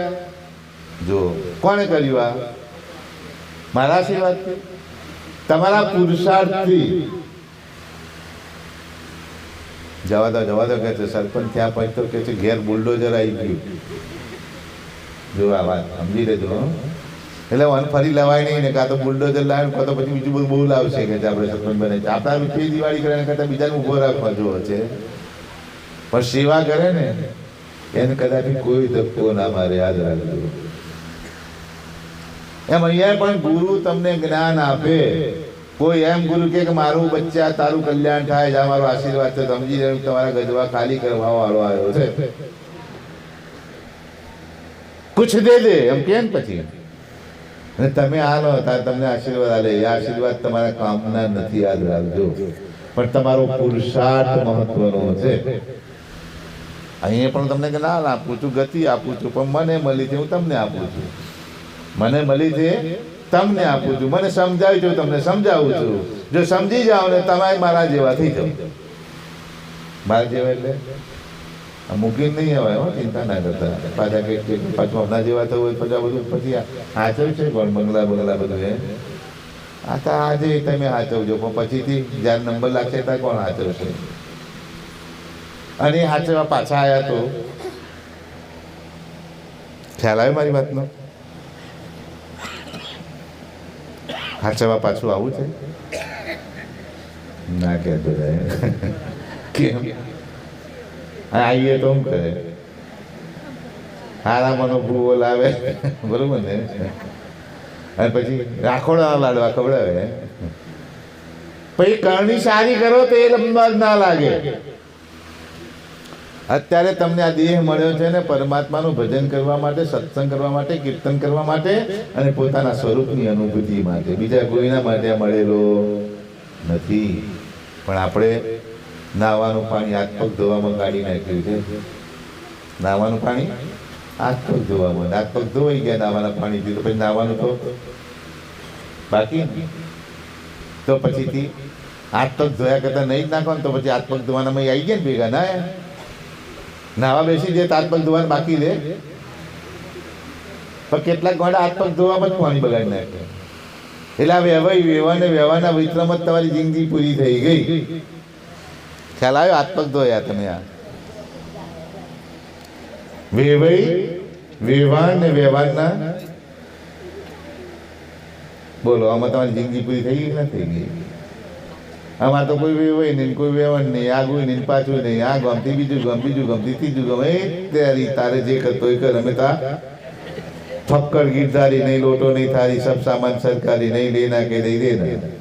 જો કોણે કર્યું? આ મારા આશીર્વાદથી, તમારા પુરુષાર્થથી. જવા દો કે છે સરપંચ થયા પછી તો કે છે ઘેર બુલડોઝર આવી ગયું. જો આ વાત સમજી લેજો. એટલે વન ફરી લેવાય નહીં ને, કાં તો બુલડોઝર લાવે, કાં તો પછી બીજું બધું બહુ લાવશે કે આપણે સરપંચ બને છે. આપણા રૂપિયા દિવાળી કરે કરતાં બીજાને ઊભો રાખવા જોવો છે. પણ સેવા કરે ને એને કદાચ કોઈ ધક્કો ના મારે, યાદ રાખજો. એમ અહીંયા પણ ગુરુ તમને જ્ઞાન આપે. કોઈ એમ ગુરુ કે મારું બચ્ચા તારું કલ્યાણ થાય, જા મારો આશીર્વાદ છે, સમજી રહ્યું તમારા ગજવા ખાલી કરવા વાળો આવ્યો છે, કુછ દે દે એમ કે પછી તમે આલો તારે તમને આશીર્વાદ આલે. એ આશીર્વાદ તમારા કામના નથી, યાદ રાખજો. પણ તમારો પુરુષાર્થ મહત્વનો છે. અહીંયા પણ તમને જ્ઞાન આપું છું, ગતિ આપું છું, પણ મને મળી છે હું તમને આપું છું. મને મળી છે તમને આપું છું, મને સમજાવ્યું છું તમને સમજાવું છું. જો સમજી જાઓ ને તમે મારા જેવા થઈ જાઓ. મારા જેવા એટલે મૂકીને નહીં આવે, ચિંતા ના કરતા. પાછા કંઈક પાછું આપણા જેવા થવું હોય પછી બધું પછી હાચવ છે કોણ? બંગલા બધું એ આ તો આજે તમે હાચવજો, પણ પછીથી જ્યારે નંબર લાગશે ત્યાં કોણ હાચવશે? અને હાચવા પાછા આવ્યા તો ખ્યાલ આવે મારી વાતનો? હાચવા પાછું આવું છે ના કહેતો કેમ? આવીએ તો શું કરે? હારા મનો ભૂવો લાવે, બરોબર ને? અને પછી રાખોડા લાડવા ખવડાવે. પછી કરણી સારી કરો તો એ લંબા ના લાગે. અત્યારે તમને આ દેહ મળ્યો છે ને પરમાત્માનું ભજન કરવા માટે, સત્સંગ કરવા માટે, કીર્તન કરવા માટે અને પોતાના સ્વરૂપની અનુભૂતિ માટે, બીજા કોઈના માટે મળેલો નથી. પણ આપણે નાવાનું પાણી હાથ પગ ધોવામાં કાઢી નાખ્યું છે. નાવાનું પાણી હાથ પગ ધોવામાં, હાથ પગ ધોવાઈ ગયા નાવાના પાણીથી, તો પછી નાવાનું તો બાકી. તો પછીથી હાથ પગ ધોયા કરતા નહીં જ નાખવાનું, તો પછી હાથ પગ ધોવાનામાં આવી ગયા ને ભેગા ના નાવા બેસી જાય હાથ પગ ધોવાનું બાકી રહે. પણ કેટલાક ગોડા હાથ પગ ધોવામાં જ પાણી બગાડી નાખે. એટલે આ વ્યવહારના વિક્રમ જ તમારી જિંદગી પૂરી થઈ ગઈ. ખ્યાલ આવ્યો? હાથ પગ ધોયા તમે. આ વ્યવહારના બોલો, આમાં તમારી જિંદગી પૂરી થઈ ગઈ ના થઈ ગઈ? આમાં તો કોઈ વેવાય નહીં, કોઈ વેવણ નહીં, આગું નહીં, પાછું નહીં. આ ગમતી બીજું ગમ, બીજું ગમતી ત્રીજું ગમે. તારે જે કરતો એ કર. અમે તા ફક્કડ ગીરધારી નહીં, લોટો નહીં થારી, સબ સામાન સરકારી નહીં, લેના કે નહીં દેના.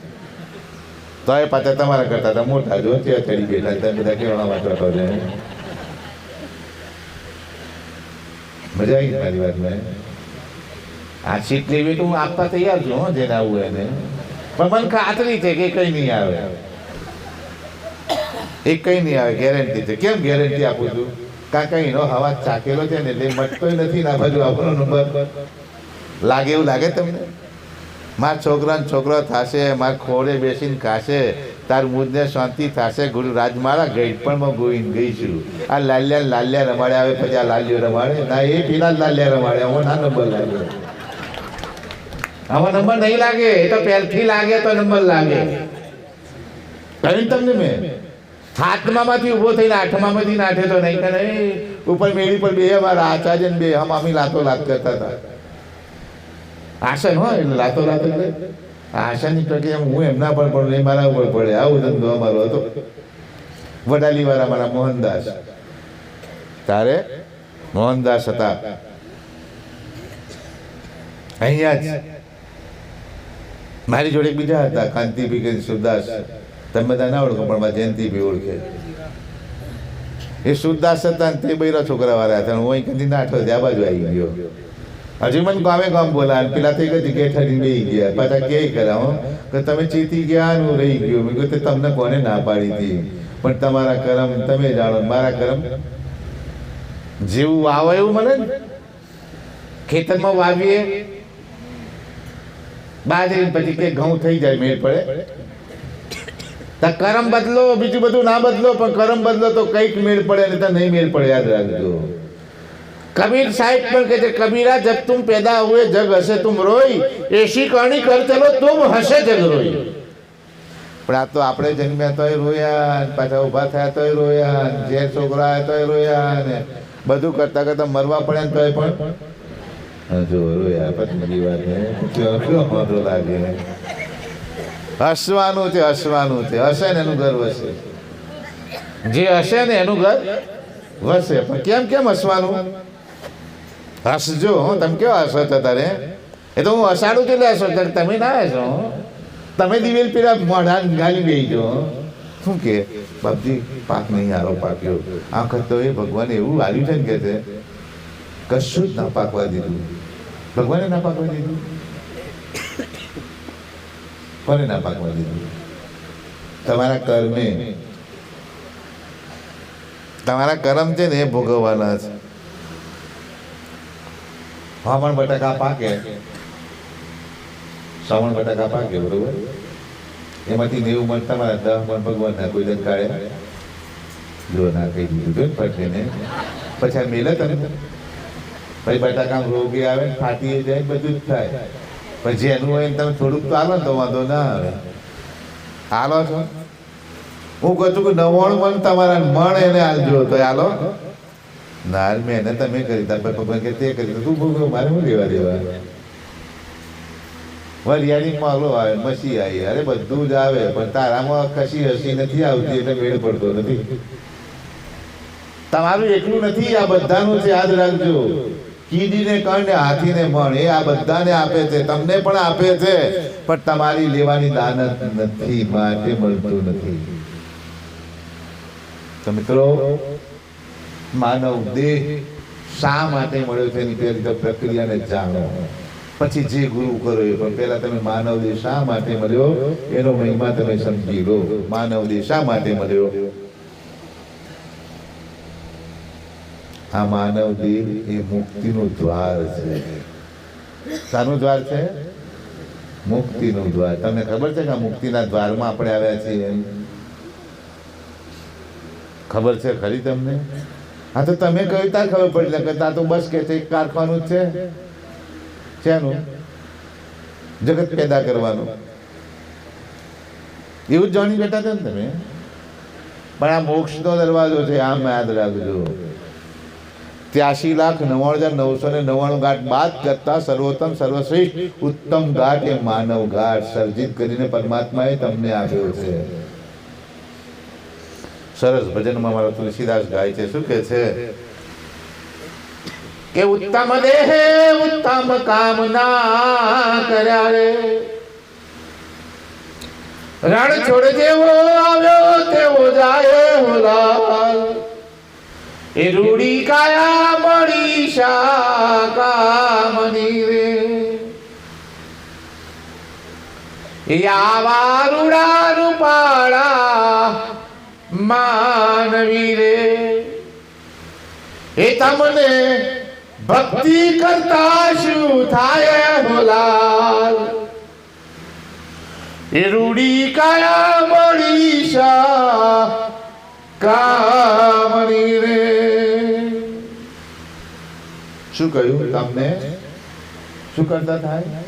તો એ પાછા તમારા કરતા હતા મોટા. જો ત્યાં ચડી બેઠા તમે બધા કેવા વાંચવા કરો છો? મજા આવી મારી વાતમાં? આ સીટ લેવી તો હું આપવા તૈયાર છું હો, જેને આવું એને, પણ મને ખાતરી છે કે કઈ નહીં આવે, એ કઈ નહીં આવે, ગેરંટી છે. કેમ ગેરંટી આપું છું? કારણ કે એનો હવા ચાકેલો છે ને એટલે મટતોય નથી ને આ બાજુ આપણો નંબર લાગે એવું લાગે તમને? મારા છોકરાને છોકરો થશે, મારા ખોળે બેસીને ખાશે, તાર મુજને શાંતિ થશે. ગુરુ રાજમાળા ગઈપણમાં ગોઈને ગઈશું. આ લાલ્યા રમાડે આવે પછી આ લાલ્યો રમાડે ના, એ પેલા લાલ્યા રમાડે, આમાં ના નંબર લાગે, આમાં નંબર નહીં લાગે. એ તો પહેલથી લાગે તો નંબર લાગે. કહ્યું તમને મેં, સાતમામાંથી ઉભો થઈને આઠમામાંથી નાઠે તો નહીં કરે. ઉપર મેળી પર બે અમારા આચાર્ય ને બે હમ અમે લાતો લાત કરતા હતા. આસન હોય એટલે લાતો લાત એટલે આશાની પ્રક્રિયા હું એમના પર પડે, મારા ઉપર પડે. આવું ધંધો અમારો હતો. વડાલી વાળા મારા મોહનદાસ, તારે મોહનદાસ હતા અહીંયા જ. મારી જોડે બીજા હતા કાંતિભાઈ સુરદાસ, તમે બધા ના ઓળખો પણ મારા જયંતિભાઈ ઓળખે. એ સુરદાસ હતા ને તે બૈરા છોકરા વાળા હતા. હું અહીં કદી નાઠો આ બાજુ આવી ગયો. હજી મને ગામે ગામ બોલા પેલા તો એક જ ગેઠાડી રહી ગયા. પાછા કે કરાવો કે તમે ચીતી ગયા હું રહી ગયો. મેં કહ્યું તમને કોને ના પાડી હતી? પણ તમારા કરમ તમે જાણો. મારા કરમ જેવું આવે એવું મને ખેતરમાં વાવીએ બાજરી પછી કે ઘઉં થઈ જાય, મેળ પડે. કરમ બદલો, બીજું બધું ના બદલો, પણ કરમ બદલો તો કઈક મેળ પડે ને તો નહીં મેળ પડે. યાદ રાખજો. कबीर साहिब पर कहते कबीरा जब तुम पैदा हुए जग हसे तुम रोई, ऐसी कहानी कर चलो तुम हसे जग रोई. પણ આ તો આપણે જન્મ્યા તોય રોયા, પાછા ઊભા થયા તોય રોયા, જે છોકરા આવ્યા તોય રોયા, ને બધું કરતા કરતા મરવા પડે ને તોય પણ જો રોયા. પત્ની વાત વાંધો લાગે. હસવાનું છે, હસવાનું છે. હશે ને એનું ઘર વસે, જે હશે ને એનું ઘર વસે. પણ કેમ કેમ હસવાનું? હસજો. તમે કેવા હસો છો તારે? એ તો હું હસાડું છું એટલે હસો. તમે ના હસો, તમે દિવેલ પેલા મોઢા ગાલી બેસી જો. શું કે બાપજી પાક નહીં હારો પાક્યો. આ વખત તો એ ભગવાને એવું આવ્યું છે ને કે છે કશું જ ના પાકવા દીધું. ભગવાને ના પાકવા દીધું? કોને ના પાકવા દીધું? તમારા કર્મે. તમારા કરમ છે ને એ ભોગવવાના છે. શ્રાવણ બટાકા પાકે, શ્રાવણ બટાકા પાકે બરોબર, એમાંથી 90 મણ તમારા 10 મણ ભગવાનના કોઈ દન કાઢે જો ના કહી દીધું પઠીને પછી મેલે તમે પછી બટાકામાં રોગી આવે, ફાટી જાય, બધું જ થાય. પછી એનું હોય તમે થોડુંક તો આલો ને તો વાંધો ના આવે. આલો છો? હું કહું છું કે 99 મણ તમારા મણ એને આલજો તો આલો ના. મેં તમે કરી તાર ભગવાન કે તે કરી તું ભોગવ, મારે શું લેવા દેવા? વરિયાળી માલો આવે, મસી આવી, અરે બધું જ આવે, પણ તારામાં કશી હસી નથી આવતી એટલે મેળ પડતો નથી. તમારું એકલું નથી, આ બધાનું છે. યાદ રાખજો. કીડીને કણ ને હાથીને મણ એ આ બધાને આપે છે, તમને પણ આપે છે, પણ તમારી લેવાની દાનત નથી, માટે મળતું નથી. તો મિત્રો માનવ દેહ શા માટે મળ્યો છે એની પહેલી તો પ્રક્રિયાને જાણો, પછી જે ગુરુ કરો એ. પણ પહેલા તમે માનવ દેહ શા માટે મળ્યો એનો મહિમા તમે સમજી લો. માનવ દેહ શા માટે મળ્યો? આ માનવ દેહ એ મુક્તિનું દ્વાર છે. શાનું દ્વાર છે? મુક્તિનું દ્વાર. તમને ખબર છે કે આ મુક્તિના દ્વારમાં આપણે આવ્યા છીએ? ખબર છે ખરી તમને? હા તો તમે કહ્યું તાર ખબર પડી કે તા તો બસ કે છે કારખાનું જ છે. શેનું? જગત પેદા કરવાનું. એવું જ જાણી બેઠા હતા ને તમે. પણ આ મોક્ષનો દરવાજો છે, આમ યાદ રાખજો. 83,99,999 ઘાટ બાદ કરતા સર્વોત્તમ સર્વશ્રેષ્ઠ ઉત્તમ ઘાટ એ માનવ ઘાટ સર્જિત કરીને પરમાત્માએ તમને આપ્યો છે. સરસ ભજનમાં મારો તુલસીદાસ ગાય છે. શું કે છે કે ઉત્તમ દેહે ઉત્તમ કામના કર્યા રે, રણ છોડ જેવો આવ્યો તેવો જાય હોલાલ, એ રૂડી કાયા મળી શા કામની રે. એ આવા રૂડા રૂપાળા માનવી રે એ તમને ભક્તિ કરતા શું થાય હોલાલ એ રૂડી કાયા મળી કામણી રે શું કહ્યું તમને શું કરતા થાય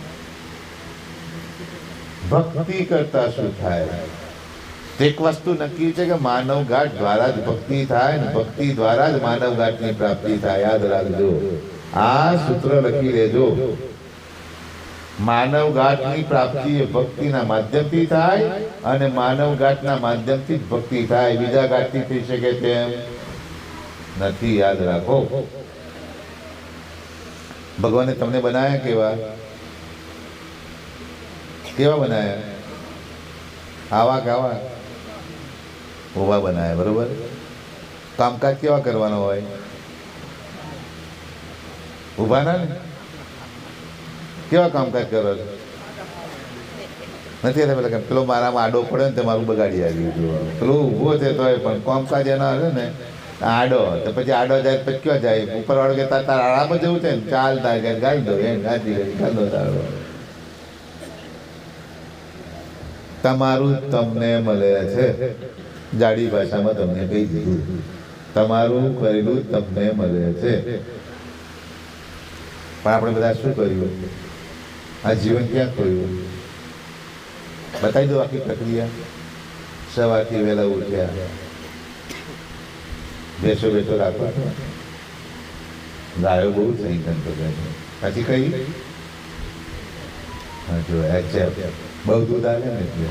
ભક્તિ કરતા શું થાય એક વસ્તુ નક્કી છે કે માનવ ઘાટ દ્વારા જ ભક્તિ થાય ને ભક્તિ દ્વારા જ માનવ ઘાટની પ્રાપ્તિ થાય યાદ રાખજો આ સૂત્ર લખી લેજો માનવ ઘાટની પ્રાપ્તિ એ ભક્તિના માધ્યમથી થાય અને માનવ ઘાટના માધ્યમથી જ ભક્તિ થાય બીજા ઘાટથી થઈ શકે તેમ નથી યાદ રાખો ભગવાને તમને બનાયા કેવા કેવા બનાયા આવા કેવા ઉભા બનાયા બરોબર કામકાજ કેવા કરવાનો હોય ઉભા ના ને કેવા કામકાજ કરો છો નથી પેલા પેલો મારામાં આડો પડે ને તે મારું બગાડી આવ્યું પેલો ઊભો છે તો પણ કામકાજ એના હશે ને આડો તો પછી આડો જાય પછી ક્યાં જાય ઉપર વાળો કે તાર આરામાં જવું છે ને ચાલ તાર ગાડી દો એમ ગાડી ગાલ દો તારો તમારું તમને મળે છે જાડી ભાષામાં તમને કહી દીધું તમારું કરેલું તમને મળે છે પણ આપણે બધા શું કર્યું આ જીવન ક્યાં કર્યું બતાવી દો આખી પ્રક્રિયા સવારથી વહેલા ઉઠ્યા બેસો બેસો રાખો ગાયો બહુ સહી કરતો પછી કઈ જો બહુ દૂધ આવે ને એટલે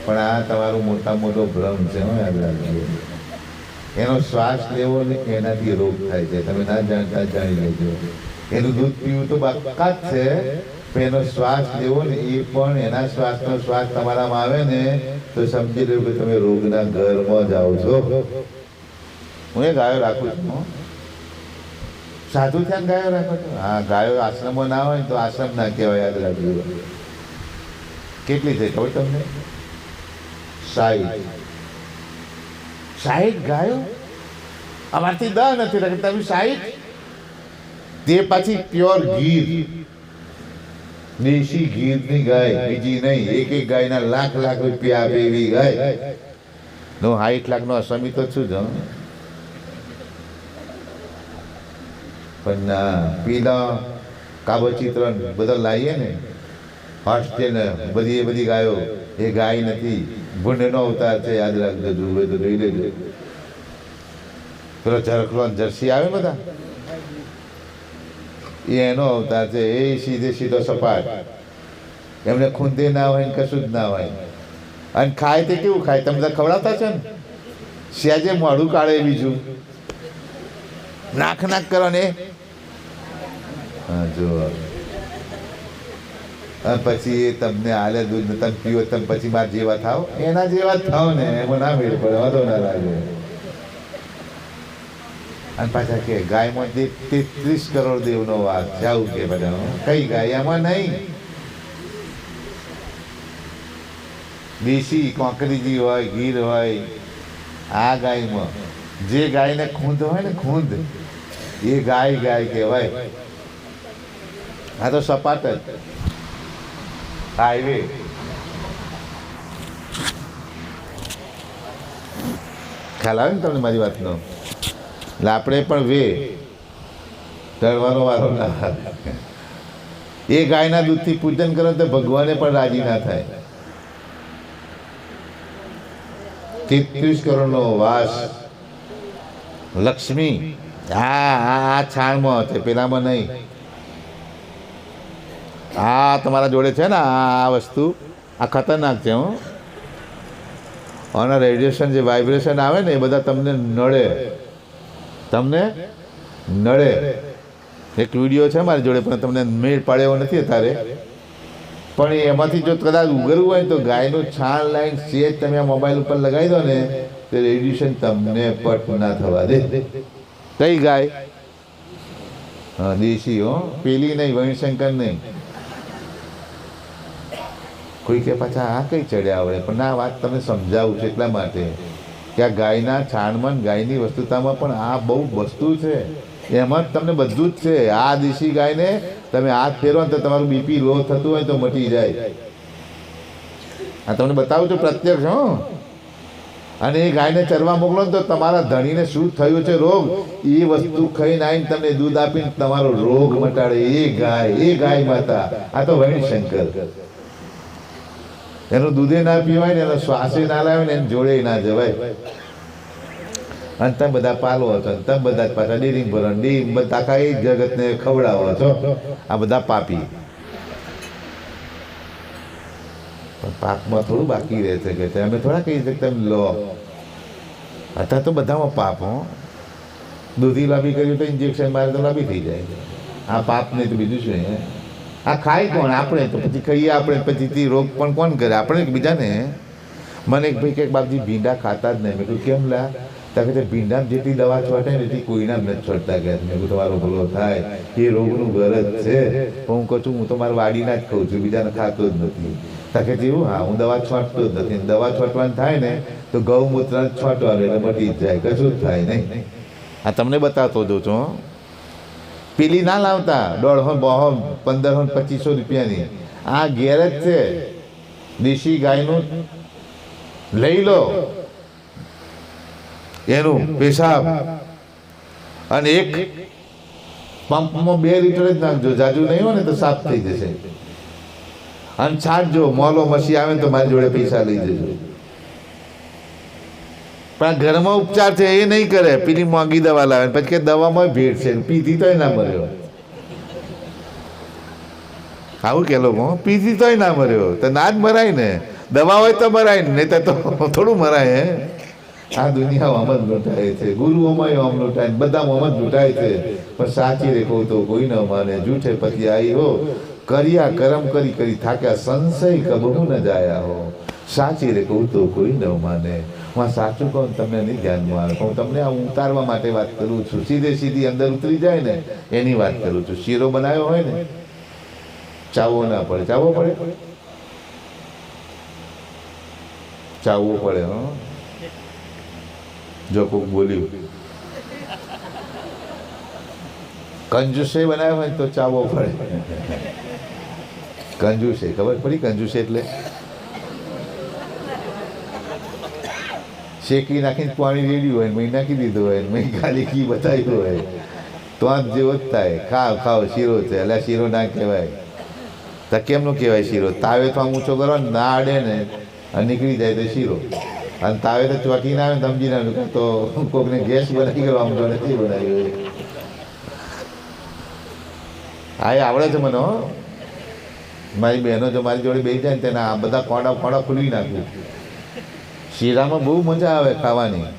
પણ આ તમારો મોટા મોટો ભ્રમ છે યાદ રાખજો એનો શ્વાસ લેવો ને એનાથી રોગ થાય છે તમે ના જાણતા જાણી લેજો એનું દૂધ પીવું તો બાકાત છે પણ એનો શ્વાસ લેવો ને એ પણ એના શ્વાસનો શ્વાસ તમારામાં આવે ને તો સમજી લો કે તમે રોગના ઘરમાં જાઓ છો હું એ ગાયો રાખું છું સાધુ ત્યાં ગાયો રાખો છો હા ગાયો આશ્રમો ના હોય તો આશ્રમ ના કહેવાય યાદ રાખજો કેટલી થઈ ખબર તમને 60 ગાયો અમારથી 10 નથી રાખતા તમે 60 તે પાછી પ્યોર ગીર દેશી ગીરની ગાય બીજી નહીં એક એક ગાયના લાખ લાખ રૂપિયા આપે એવી ગાય નો 60 લાખનો અસમી તો છું જ પણ ના પીલા કાબોચિત્ર બધા લાવીએ ને હોસ્ટેલ બધી ગાયો એ ગાય નથી ભૂંડનો અવતાર છે યાદ રાખજો જોવે તો જોઈ લેજો પેલો ઝરખલો જર્સી આવે બધા એનો અવતાર છે એ સીધો સપાટ એમને ખૂંદે ના હોય ને કશું જ ના હોય અને ખાય તે કેવું ખાય તમે ખવડાવતા છો ને સ્યાજે મોઢું કાઢે બીજું નાક કરો ને હા જો પછી એ તમને હાલે દૂધ તમે પીવો તમે પછી મારા જેવા થાવ એના જેવા જ થાવ ને એમાં ના મેળ પડે વાંધો ના લાગે અને પાછા કે ગાયમાં 33 કરોડ દેવનો વાસ જાવું કે બધા કઈ ગાય એમાં નહીં દેશી કોંકરીજી હોય ગીર હોય આ ગાયમાં જે ગાયને ખૂંદ હોય ને ખૂંદ એ ગાય કહેવાય આ તો સપાટ જ હાઈવે ખ્યાલ આવે ને તમને મારી વાતનો એટલે આપણે પણ ડરવાનો વારો ના એ ગાયના દૂધથી પૂજન કરો તો ભગવાને પણ રાજી ના થાય 33 કરોડનો વાસ લક્ષ્મી આ છાણમાં છે પેલામાં નહીં આ તમારા જોડે છે ને આ વસ્તુ આ ખતરનાક છે અને રેડિયેશન જે વાઇબ્રેશન આવે ને એ બધા તમને નડે એક વિડીયો છે મારી જોડે પણ તમને મેળ પડે એવો નથી અત્યારે પણ એમાંથી જો કદાચ ઉગરવું હોય તો ગાયનું છાણ લાઈન સેજ તમે આ મોબાઈલ ઉપર લગાવી દો ને તો રેડિયેશન તમને પટ ના થવા દે કઈ ગાય હા દેશી પેલી નહીં વણશંકર નહીં કોઈ કે પાછા આ કઈ ચડ્યા આવડે, પણ આ વાત તમને સમજાવું છું એટલા માટે કે આ ગાયના છાણમાં ગાયની વસ્તુતામાં પણ આ બહુ વસ્તુ છે, એમાં જ તમને બધું જ છે. આ દેશી ગાયને તમે હાથ ફેરવો ને તો તમારું બીપી લો થતું હોય તો મટી જાય. આ તમને બતાવું છું પ્રત્યક્ષ. અને એ ગાયને ચરવા મોકલો ને તો તમારા ધણીને શું થયું છે રોગ, એ વસ્તુ ખાઈને આવીને તમને દૂધ આપીને તમારો રોગ મટાડે. એ ગાય માતા. આ તો વૈણશંકર. એનું દૂધે ના પીવાય ને, એનો શ્વાસે ના લાવે ને, એને જોડે ના જવાય. અને તમે બધા પાલવો છો, તમે બધા જ પાછા ડેરી ભરો, ડેરી બધા આખા એ જગતને ખવડાવો છો. આ બધા પાપી. પણ પાપમાં થોડું બાકી રહે છે કે અમે થોડા કહી શકીએ તમે લો. અત્યારે તો બધામાં પાપ. દૂધી લાંબી કર્યું તો ઇન્જેક્શન મારે તો લાંબી થઈ જાય. આ પાપ નહીં તો બીજું શું? આ ખાય કોણ? આપણે. તો પછી ખાઈએ આપણે, પછી રોગ પણ કોણ કરે? આપણે કે બીજાને. મને એક ભાઈ કે બાપજી ભીંડા ખાતા જ નહીં. મેં કહ્યું કેમ લા? કારણ કે ભીંડા જેટલી દવા છોટે ને એટલી કોઈના નથી છોડતા. કે મેં કહું તમારો ભલો થાય, એ રોગનું ઘર જ છે. હું કહું છું હું તો મારા વાડીના જ ખાઉં છું, બીજાને ખાતો જ નથી. તાકે જેવું હા હું દવા છોટતો જ નથી. દવા છોટવાનું થાય ને તો ગૌમૂત્ર છોટવાનું એટલે મટી જ જાય, કશું જ થાય નહીં. આ તમને બતાવતો જો છું. પેલી ના લાવતા 150, 200, 2500 રૂપિયાની. આ ઘેર જ છે દેશી ગાયનું. લઈ લો એનું પેશાબ અને એક પંપમાં 2 લીટર જ નાખજો. જાજુ નહીં હોય ને તો સાફ થઈ જશે. અને છાંટજો. મોલો મસી આવે ને તો મારી જોડે પૈસા લઈ જજો. પણ ઘરમાં ઉપચાર છે એ નહીં કરે. પેલી મોંઘી દવા લાવે પછી કે દવામાં ભેટ છે, પીધી તોય ના મર્યો. આવું કે લોકો પીધી તોય ના મર્યો. તો ના જ મરાય ને. દવા હોય તો મરાય ને, નહીં તો થોડું મરાય. આ દુનિયા આમ જ લૂંટાય છે. ગુરુઓમાં આમ લૂંટાય, બધામાં આમ જ લૂંટાય છે. પણ સાચી રે કહું તો કોઈ ન માને. જૂઠે પછી આવી હો કર્યા કરમ કરી કરી થાક્યા, સંશય કબહુ ન જાયા હો. સાચી રે કહું તો કોઈ ન માને. હું આ સાચું કહું તમને નહીં ધ્યાનમાં આવે. હું તમને આ ઉતારવા માટે વાત કરું છું. સીધે સીધી અંદર ઉતરી જાય ને એની વાત કરું છું. શીરો બનાવ્યો હોય ને, ચાવવો ના પડે. ચાવવો પડે, ચાવવું પડે. જો કોક બોલ્યું કંજુસે બનાવ્યો હોય તો ચાવવો પડે. કંજુસે ખબર પડી? કંજુસે એટલે શેકી નાખીને પાણી રેડ્યું હોય, મેં નાખી દીધું હોય, મેં ખાલી ઘી બતાવ્યું હોય તો આ જેવો જ થાય. ખાવ ખાવ શીરો છે. એટલે શીરો ના કહેવાય. તો કેમનું કહેવાય શીરો? તાવે તો આમ ઊંચો કરો ને, ના અડે ને અને નીકળી જાય તો શીરો. અને તાવે તો ચોટી ના આવે ને સમજી ના તો કોકને ગેસ બનાવી ગયો. આમ તો નથી બનાવ્યું. હા એ આવડે છે મને. મારી બહેનો જો મારી જોડે બેસી જાય ને તેના આ બધા કોડા કોડા ખુલવી નાખ્યું. શીરામાં બહુ મજા આવે ખાવાની,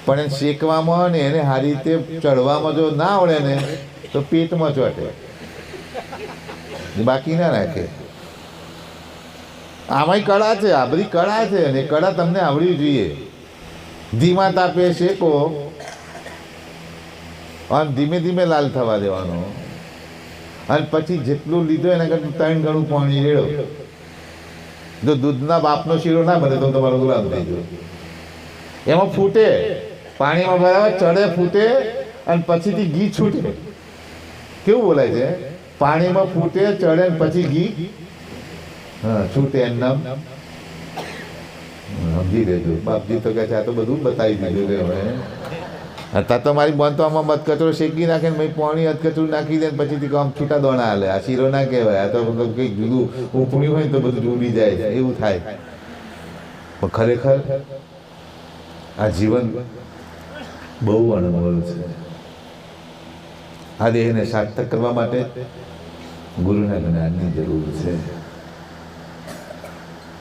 પણ એને શેકવામાં ને એને સારી રીતે ચડવામાં જો ના આવડે ને તો પેટમાં ચોટે, બાકી ના રાખે. આમાંય કળા છે. આ બધી કળા છે અને કળા તમને આવડવી જોઈએ. ધીમા તાપે શેકો અને ધીમે ધીમે લાલ થવા દેવાનો. અને પછી જેટલું લીધો એના કરતાં 3 ગણું પાણી રેડો. જો દૂધના બાપનો શીરો ના બને તો તમારો ગુલાબ થઈ જાય. એમાં ફૂટે, પાણીમાં બરાબર ચડે, ફૂટે અને પછીથી ઘી છૂટે. કેવું બોલાય છે? પાણીમાં ફૂટે, ચડે ને પછી ઘી છૂટે. એમ નામ સમજી લેજો. બાપજી તો કહે છે આ તો બધું બતાવી દીધું. હવે અત્યારે તો મારી બંધ તો આમાં મત કચરો શેકી નાખે ને મેં પાણી અધકચરું નાખી દે ને પછીથી આમ છૂટા દોણા હાલે. આ શીરો ના કહેવાય. આ તો કંઈક જુદું ઉપડ્યું હોય ને તો બધું ડૂબી જાય એવું થાય. પણ ખરેખર આ જીવન બહુ અણમોલ છે. આ દેહને સાર્થક કરવા માટે ગુરુના જ્ઞાનની જરૂર છે.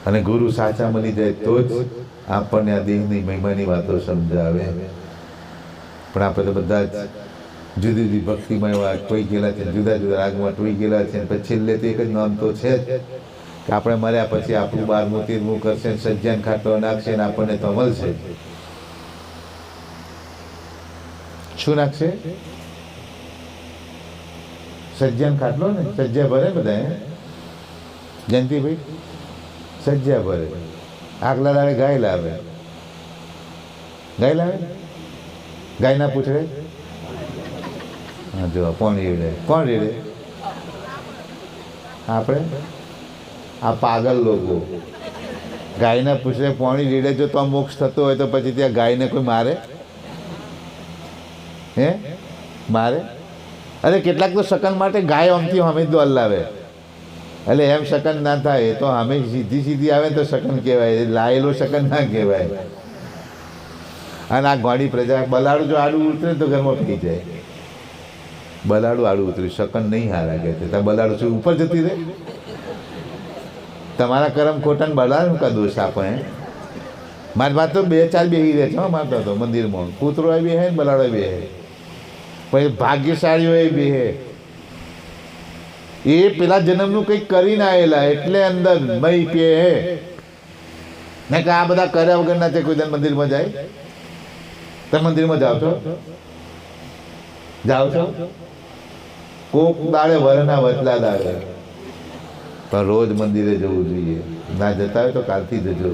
અને ગુરુ સાચા મળી જાય તો જ આપણને આ દેહની મહિમાની વાતો સમજાવે. પણ આપણે તો બધા જ જુદી જુદી ભક્તિમાં એવા ટોઈ ગયેલા છે, જુદા જુદા રાગમાં ટોઈ ગયેલા છે. પછી છેલ્લે તો એક જ નામ તો છે જ કે આપણે મર્યા પછી આપણું 12મું 13મું કરશે, સજ્જન ખાટલો નાખશે ને આપણને તો મળશે. શું નાખશે? સજ્જન ખાટલો ને સજ્જા ભરે બધા. જયંતિભાઈ સજ્જા ભરે. આગલા દાડે ગાય લાવે. ગાયના પૂછડે હા જો કોણ રેડે? કોણ રેડે? આપણે આ પાગલ લોકો. ગાયના પૂછડે પોણી રેડે. જો તો મોક્ષ થતો હોય તો પછી ત્યાં ગાયને કોઈ મારે? હે મારે? અરે કેટલાક તો શકન માટે ગાય આમથી અમે જ દોલ લાવે. એટલે એમ શકન ના થાય. તો અમે સીધી સીધી આવે તો શકન કહેવાય, લાયેલો શકન ના કહેવાય. અને આ ગોળી પ્રજા બલાડું જો આડું ઉતરે તો ઘરમાં પી જાય. બલાડું આડું ઉતર્યું, શકન નહીં હારા કે છે. બલાડું શું ઉપર જતી રહે? તમારા કરમ ખોટા ને બલાડું કા દોષ આપણે? મારી વાત તો 2-4 બેહી રહે છે મારતો તો મંદિરમાં. કૂતરો બે હે ને બલાડો બે હે. પછી ભાગ્યશાળીઓ એ બે હે. એ પેલા જન્મનું કંઈક કરીને આવેલા એટલે અંદર મય પે હે ને કે આ બધા કર્યા વગર ના કોઈ દિન મંદિરમાં જાય? તમે મંદિરમાં જાઓ છો? કોક દાડે વરના વચલા દાડે, પણ રોજ મંદિરે જવું જોઈએ. ના જતા હોય તો કાલથી જજો.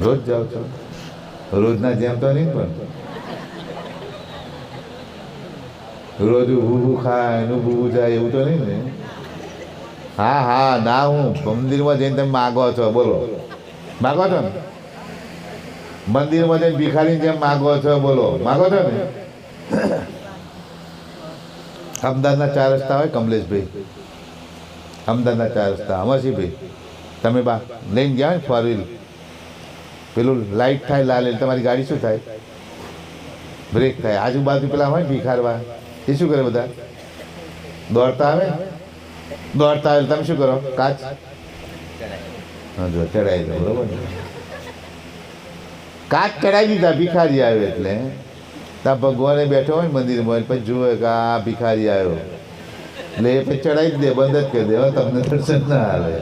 રોજ જાઓ છો? રોજના જેમ તો નહીં, પણ રોજ ઊભું ખાય એનું ઊભું જાય એવું તો નહીં ને? હા ના, હું મંદિરમાં જઈને તમે માગો છો, બોલો માગો છો ને? મંદિરમાં જઈને ભિખારી જેમ માગો છો, બોલો માગો છો ને? અમદાવાદના 4 રસ્તા હોય કમલેશભાઈ, અમદાવાદના 4 રસ્તા. અમરસિંહભાઈ તમે બા લઈને ગયા ને 4 વ્હીલ, પેલું લાઇટ થાય લાલ, તમારી ગાડી શું થાય? બ્રેક થાય. આજુબાજુ પેલા હોય ભિખારવા, એ શું કરે? બધા દોડતા આવે. તમે શું કરો? કાચ હા જો ચડાવી દો. બરોબર, કાચ ચડાવી દીધા. ભિખારી આવ્યો એટલે ત્યાં ભગવાને બેઠો હોય ને મંદિરમાં, પછી જુએ કે આ ભિખારી આવ્યો એટલે એ પછી ચડાવી જ દે, બંધ જ કરી દે. તમને દર્શન ના આવે.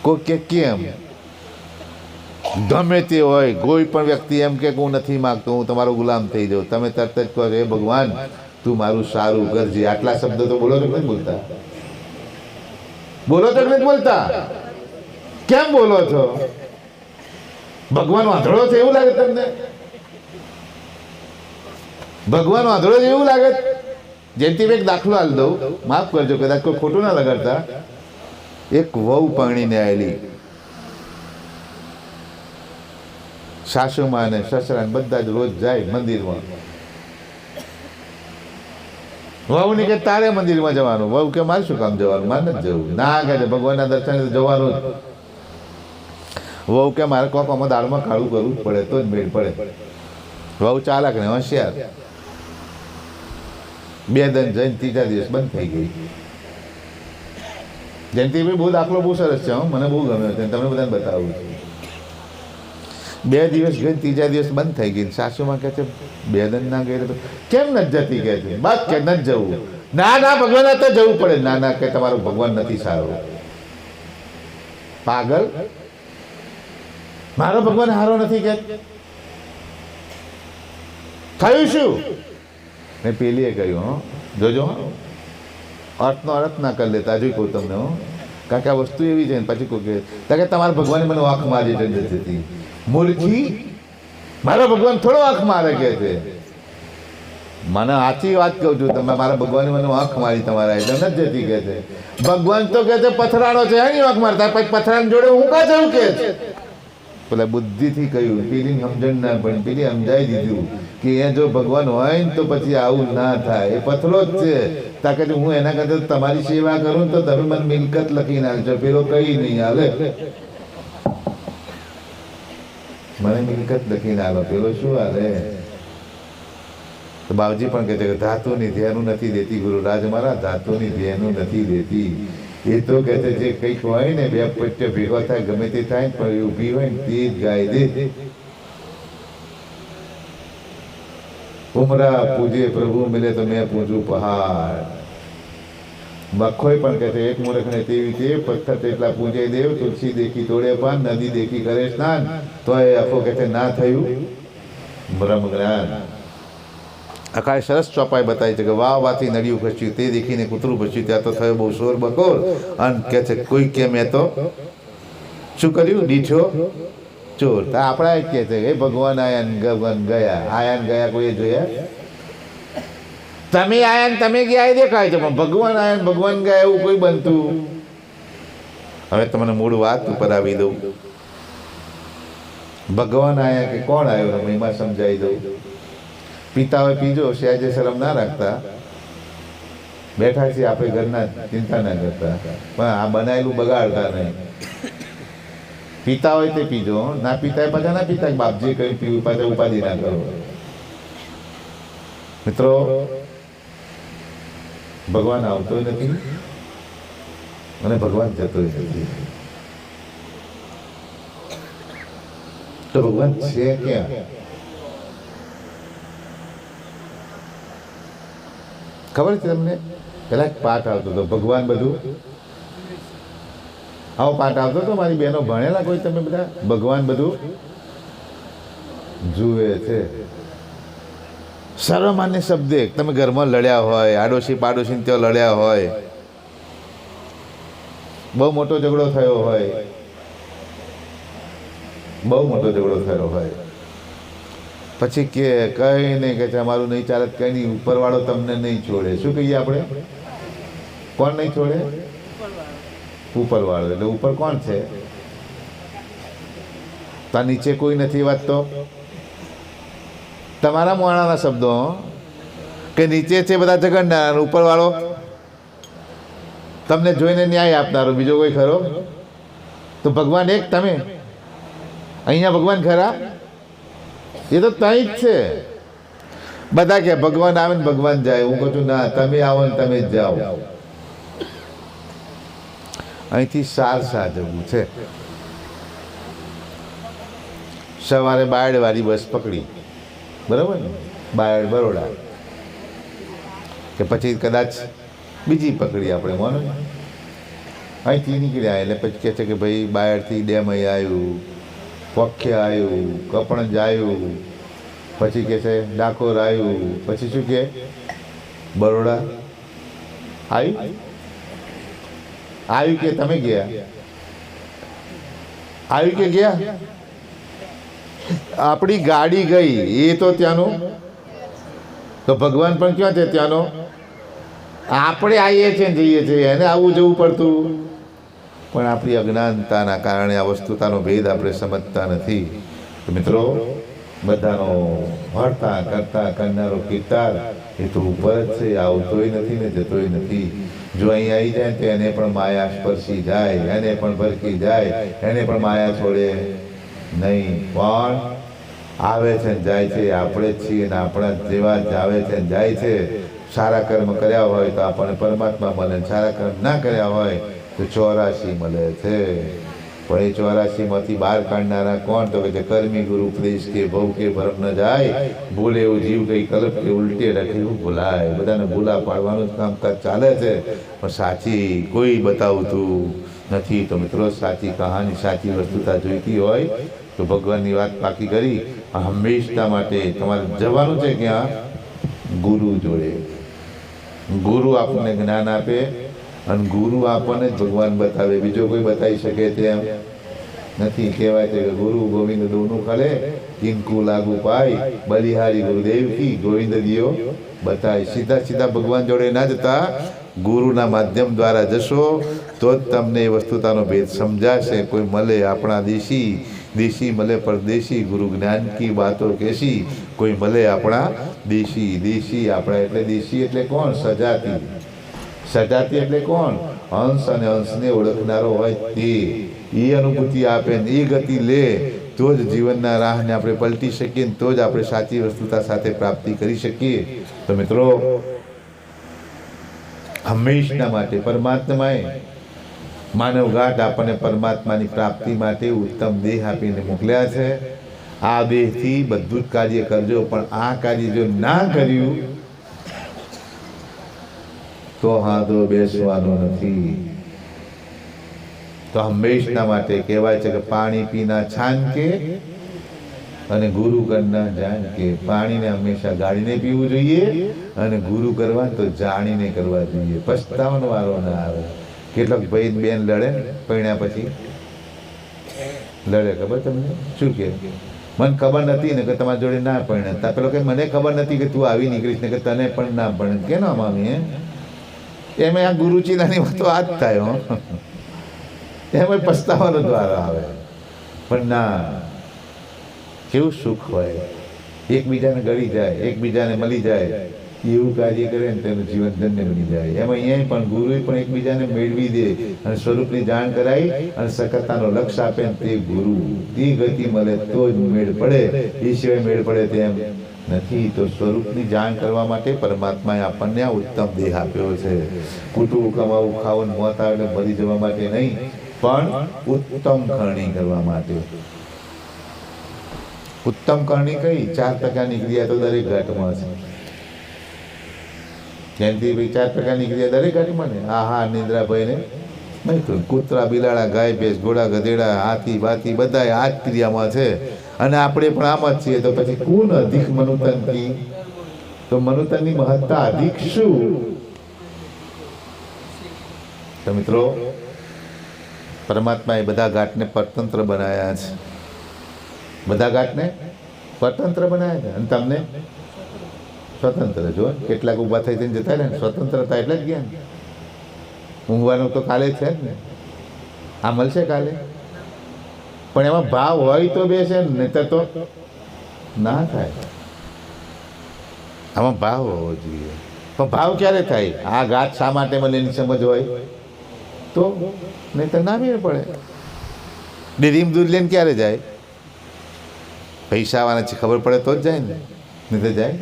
કોઈ કે કેમ? ગમે તે હોય, કોઈ પણ વ્યક્તિ એમ કે હું નથી માગતો, હું તમારો ગુલામ થઈ જાઉં, તમે તરત જ કહો હે ભગવાન તું મારું સારું કરજે. આટલા શબ્દ તો બોલો તો નથી બોલતા? બોલો તો નથી બોલતા? કેમ બોલો છો? ભગવાન વાંધળો છે એવું લાગે તમને? ભગવાન વાંધળો છે એવું લાગે? જેથી એક દાખલો હાલ દઉં, માફ કરજો કદાચ કોઈ ખોટું ના લગાડતા. એક વહુ પરણીને આવેલી, સાસુમાં ને સસરા બધા જ રોજ જાય મંદિરમાં. વહુ ની કે તારે મંદિરમાં જવાનું. વહુ કે મારે શું કામ જવાનું? મારે નથી જવું. ના કહે છે ભગવાનના દર્શન જવાનું જ. વહુ કે મારે કોક આમાં દાળમાં કાળું કરવું જ પડે તો જ મેળ પડે. વહુ ચાલાક ને હોશિયાર. 2 દન જઈને 3જા દિવસ બંધ થઈ ગઈ. જયંતિભાઈ બહુ દાખલો બહુ સરસ છે, મને બહુ ગમ્યો છે, તમને બધાને બતાવું છું. 2 દિવસ ગઈ, 3જા દિવસ બંધ થઈ ગઈ. સાસુમાં કહે છે 2 દન ના ગઈ કેમ નથી જતી? કહે છે બસ કે નથી જવું. ના ભગવાન તો જવું પડે. ના કે તમારો ભગવાન નથી સારો. પાગલ, મારો ભગવાન સારો નથી કે થયું શું? મેં પેલીએ કહ્યું જોજો અર્થનો અર્થ ના કરી લેતા. હજુ કહું તમને કારણ કે આ વસ્તુ એવી છે ને પછી કહું કે તમારા ભગવાને મને આંખ મારી જતી. મૂર્ખી, મારા ભગવાન થોડો આંખ મારે કે છે. મને સાચી વાત કહું છું, તમે મારા ભગવાને મને આંખ મારી તમારા એટલે નથી જતી કે છે. ભગવાન તો કે છે પથરાણો છે એની આંખ મારતા, પછી પથરાણ જોડે હું કા જવું કે છે? પેલા બુદ્ધિથી કહ્યું, પેલી સમજણ ના પણ પેલી સમજાવી દીધું કે એ જો ભગવાન હોય ને તો પછી આવું ના થાય. એ પથરો જ છે. તાકે હું એના કરતા તમારી સેવા કરું તો તમે મને મિલકત લખીને આવજો, પેલો કઈ નહીં હાલે. મને મિલકત લખીને આવો, પેલો શું હાલે? તો બાવજી પણ કહે છે કે ધાતુની ધ્યાનું નથી દેતી ગુરુરાજ મારા, ધાતુની ધ્યાનું નથી દેતી. એ તો કહે છે જે કંઈક હોય ને 2 પટ્ટે ભેગો થાય ગમે તે થાય પણ એ ઊભી હોય ને તે જ ગાય દે. ઉમરા પૂજે પ્રભુ મિલે તો મેં પૂજું પહાડ. બખોય પણ કહે છે એક મૂર્ખને તેવી તે પથ્થર તેટલા પૂજે દેવ, તુલસી દેખી તોડે પાન, નદી દેખી કરે સ્નાન, તો એ અફો કહે છે ના થયું બ્રહ્મ જ્ઞાન. આખા સરસ ચોપાઈ બતાવી છે કે વાહ વાથી નડિયું ખસ્યું, તે દેખીને કૂતરું ભસ્યું, ત્યાં તો થયો બહુ શોર બકોર. અને કે છે કોઈ કે મેં તો શું કર્યું, દીઠો ચોર. તો આપણા જ કે છે એ ભગવાન આયા ને ભગવાન ગયા, આયા ને ગયા કોઈ જોયા? તમે આયા ને તમે ગયા એ દેખાય છે, પણ ભગવાન આયા ને ભગવાન ગયા એવું કોઈ બનતું. હવે તમને મૂળ વાત ઉપર આવી દઉં. ભગવાન આયા કે કોણ આવ્યો મહિમા સમજાવી દઉં. પીતા હોય પીજો, સહેજે શરમ ના રાખતા. બેઠા છીએ આપણે ઘરના, ચિંતા ના કરતા, પણ આ બનાવેલું બગાડતા નહીં. પીતા હોય તે પીજો, ના પીતા હોય પાછા ના પીતા, બાપજી કઈ પીવું પાછા ઉપાધિ ના કરો. મિત્રો, ભગવાન આવતો નથી અને ભગવાન જતો નથી. તો ભગવાન છે ક્યાં? ખબર છે તમને? પેલા એક પાઠ આવતો હતો, ભગવાન બધું. આવો પાઠ આવતો હતો, મારી બહેનો ભણેલા કોઈ તમે બધા? ભગવાન બધું જુએ છે. સર્વમાન્ય શબ્દ. તમે ઘરમાં લડ્યા હોય, આડોશી પાડોશી ત્યાં લડ્યા હોય, બહુ મોટો ઝઘડો થયો હોય, બહુ મોટો ઝઘડો થયો હોય, પછી કે કઈ નહીં કે છે અમારું નહીં ચાલે, કઈ નહીં, ઉપરવાળો તમને નહીં છોડે. શું કહીએ આપણે? કોણ નહીં છોડે? ઉપરવાળો. એટલે ઉપર કોણ છે? ત્યાં નીચે કોઈ નથી વાત. તો તમારા મોણાના શબ્દો કે નીચે છે બધા ઝઘડનાર, ઉપરવાળો તમને જોઈને ન્યાય આપનારો બીજો કોઈ ખરો? તો ભગવાન એક, તમે અહીંયા ભગવાન ખરા? એ તો ત્યાં જ છે. બધા કે ભગવાન આવે ને ભગવાન જાય. હું કહું છું ના, તમે આવો ને તમે જ જાઓ. અહીંથી સારસા જવું છે. સવારે બાયડવાળી બસ પકડી, બરાબર ને, બાયડ બરોડા, કે પછી કદાચ બીજી પકડી આપણે માનો. અહીંથી નીકળ્યા એટલે પછી કહે છે કે ભાઈ બાયડથી ડેમ અહીં આવ્યું, વખ્યા આવ્યું, કપણજ આવ્યું, પછી કહે છે ડાકોર આવ્યું, પછી શું કહે બરોડા આવ્યું. આવ્યું કે તમે ગયા? આવ્યું કે ગયા? આપણી ગાડી ગઈ એ તો ત્યાંનું. તો ભગવાન પણ ક્યાં છે ત્યાંનો? આપણે આવીએ છીએ ને જઈએ છીએ, એને આવું જવું પડતું. પણ આપણી અજ્ઞાનતાના કારણે આ વસ્તુતાનો ભેદ આપણે સમજતા નથી. તો મિત્રો, બધાનો ભણતા કરતા કરનારો કિરદાર એ તો ઉપર જ છે, આવતોય નથી ને જતોય નથી. જો અહીં આવી જાય તો એને પણ માયા સ્પર્શી જાય, એને પણ ભરકી જાય, એને પણ માયા છોડે નહીં. પણ આવે છે ને જાય છે, આપણે જ છીએ ને આપણા જેવા જ આવે છે ને જાય છે. સારા કર્મ કર્યા હોય તો આપણને પરમાત્મા મળે, સારા કર્મ ના કર્યા હોય તો 84 મળે છે. પણ એ 84માંથી બહાર કાઢનારા કોણ? તો કે કર્મી ગુરુ ઉપદેશ કે ભવ કે ભરમ ન જાય, ભૂલે એવું જીવ કઈ કલ્પ કે ઉલટે રખે એવું ભૂલાય. બધાને ભૂલા પાડવાનું જ કામકાજ ચાલે છે, પણ સાચી કોઈ બતાવતું નથી. તો મિત્રો, સાચી કહાની, સાચી વસ્તુતા જોઈતી હોય તો ભગવાનની વાત પાકી કરી. હંમેશા માટે તમારે જવાનું છે ક્યાં? ગુરુ જોડે. ગુરુ આપણને જ્ઞાન આપે અને ગુરુ આપણને જ ભગવાન બતાવે. બીજો કોઈ બતાવી શકે તેમ નથી. કહેવાય છે કે ગુરુ ગોવિંદ દોનું ખલે, કિંકુ લાગુ પાય, બલિહારી ગુરુદેવ કી ગોવિંદ દિયો બતાય. સીધા સીધા ભગવાન જોડે ના જતા, ગુરુના માધ્યમ દ્વારા જશો તો જ તમને એ વસ્તુતાનો ભેદ સમજાશે. કોઈ મળે આપણા દેશી, દેશી મળે પરદેશી, ગુરુ જ્ઞાન કી બાતો કેસી. કોઈ મળે આપણા દેશી, દેશી આપણા એટલે દેશી એટલે કોણ? સજાતી. સજાતી એટલે કોણ? અંશ અને અંશને ઓળખનારો હોય તે. એ અનુભૂતિ આપે ને એ ગતિ લે તો જ જીવનના રાહને આપણે પલટી શકીએ, તો જ આપણે સાચી વસ્તુતા સાથે પ્રાપ્તિ કરી શકીએ. તો મિત્રો, હંમેશના માટે પરમાત્માએ માનવઘાટ આપણને પરમાત્માની પ્રાપ્તિ માટે ઉત્તમ દેહ આપીને મોકલ્યા છે. આ દેહથી બધું જ કાર્ય કરજો, પણ આ કાર્ય જો ના કર્યું તો હાથો બેસવાનો નથી. તો હંમેશના માટે કહેવાય છે કે પાણી પીના છાન કે અને ગુરુ કરના જાણ કે પાણીને હંમેશા ગાળીને પીવું જોઈએ અને ગુરુ કરવા તો જાણીને કરવા જોઈએ. પસ્તાવાનો વારો ના આવે. કેટલાક ભાઈ બેન લડે પરણ્યા પછી લડે, ખબર તમને શું કે મને ખબર નથી ને કે તમારી જોડે ના પરણ્યા, પેલો કે મને ખબર નથી કે તું આવી નીકળીશ ને કે તને પણ ના પરણે. કે ના મામી એમ આ ગુરુચિલાની વાતો આ જ થાય. એમાં પસ્તાવાનો દ્વારા આવે. પણ ના, કેવું સુખ હોય, એકબીજાને ગળી જાય, એકબીજાને મળી જાય, એવું કાર્ય કરે ને તેનું જીવન ધન્ય બની જાય. એમાં અહીંયા પણ ગુરુ પણ એકબીજાને મેળવી દે અને સ્વરૂપની જાણ કરાવી અને સકતાનો લક્ષ્ય આપે ને તે ગુરુ તે ગતિ મળે તો જ મેળ પડે, એ સિવાય મેળ પડે તેમ નથી. તો સ્વરૂપની જાણ કરવા માટે પરમાત્માએ આપણને આ ઉત્તમ દેહ આપ્યો છે. કૂટવું, કમાવું, ખાવું, મોત આવે મરી જવા માટે નહીં, પણ ઉત્તમ કરણી કરવા માટે. ઉત્તમ કરણી કઈ 4% ક્રિયા તો દરેક ઘાટમાં છે. જેમથી ભાઈ 4% ક્રિયા દરેક ઘાટમાં ને આહાર, નિંદ્રા, ભયને નહીં. કૂતરા, બિલાડા, ગાય, ભેંસ, ઘોડા, ગધેડા, હાથી, બાથી બધા આ જ ક્રિયામાં છે. અને આપણે પણ આમ જ છીએ. તો પછી કોણ અધિક મનુતનથી? તો મનુતનની મહત્તા અધિક શું? તો મિત્રો, પરમાત્માએ બધા ઘાટને પરતંત્ર બનાવ્યા છે. બધા ઘાટને સ્વતંત્ર બનાવ્યા છે અને તમને સ્વતંત્ર. જો કેટલાક ઊભા થઈ થઈને જતા રહે ને, સ્વતંત્રતા એટલે જ ગયા ને. ઊંઘવાનું તો કાલે છે જ ને, આ મળશે કાલે. પણ એમાં ભાવ હોય તો બેસે ને, નહીતર તો ના થાય. આમાં ભાવ હોવો જોઈએ. પણ ભાવ ક્યારે થાય? આ ઘાટ શા માટે મને એની સમજ હોય તો, નહીતર ના મેળ પડે. ડેરીમાં દૂધ લઈને ક્યારે જાય? પૈસા આવવાના છે ખબર પડે તો જ જાય ને, નહીં તો જાય.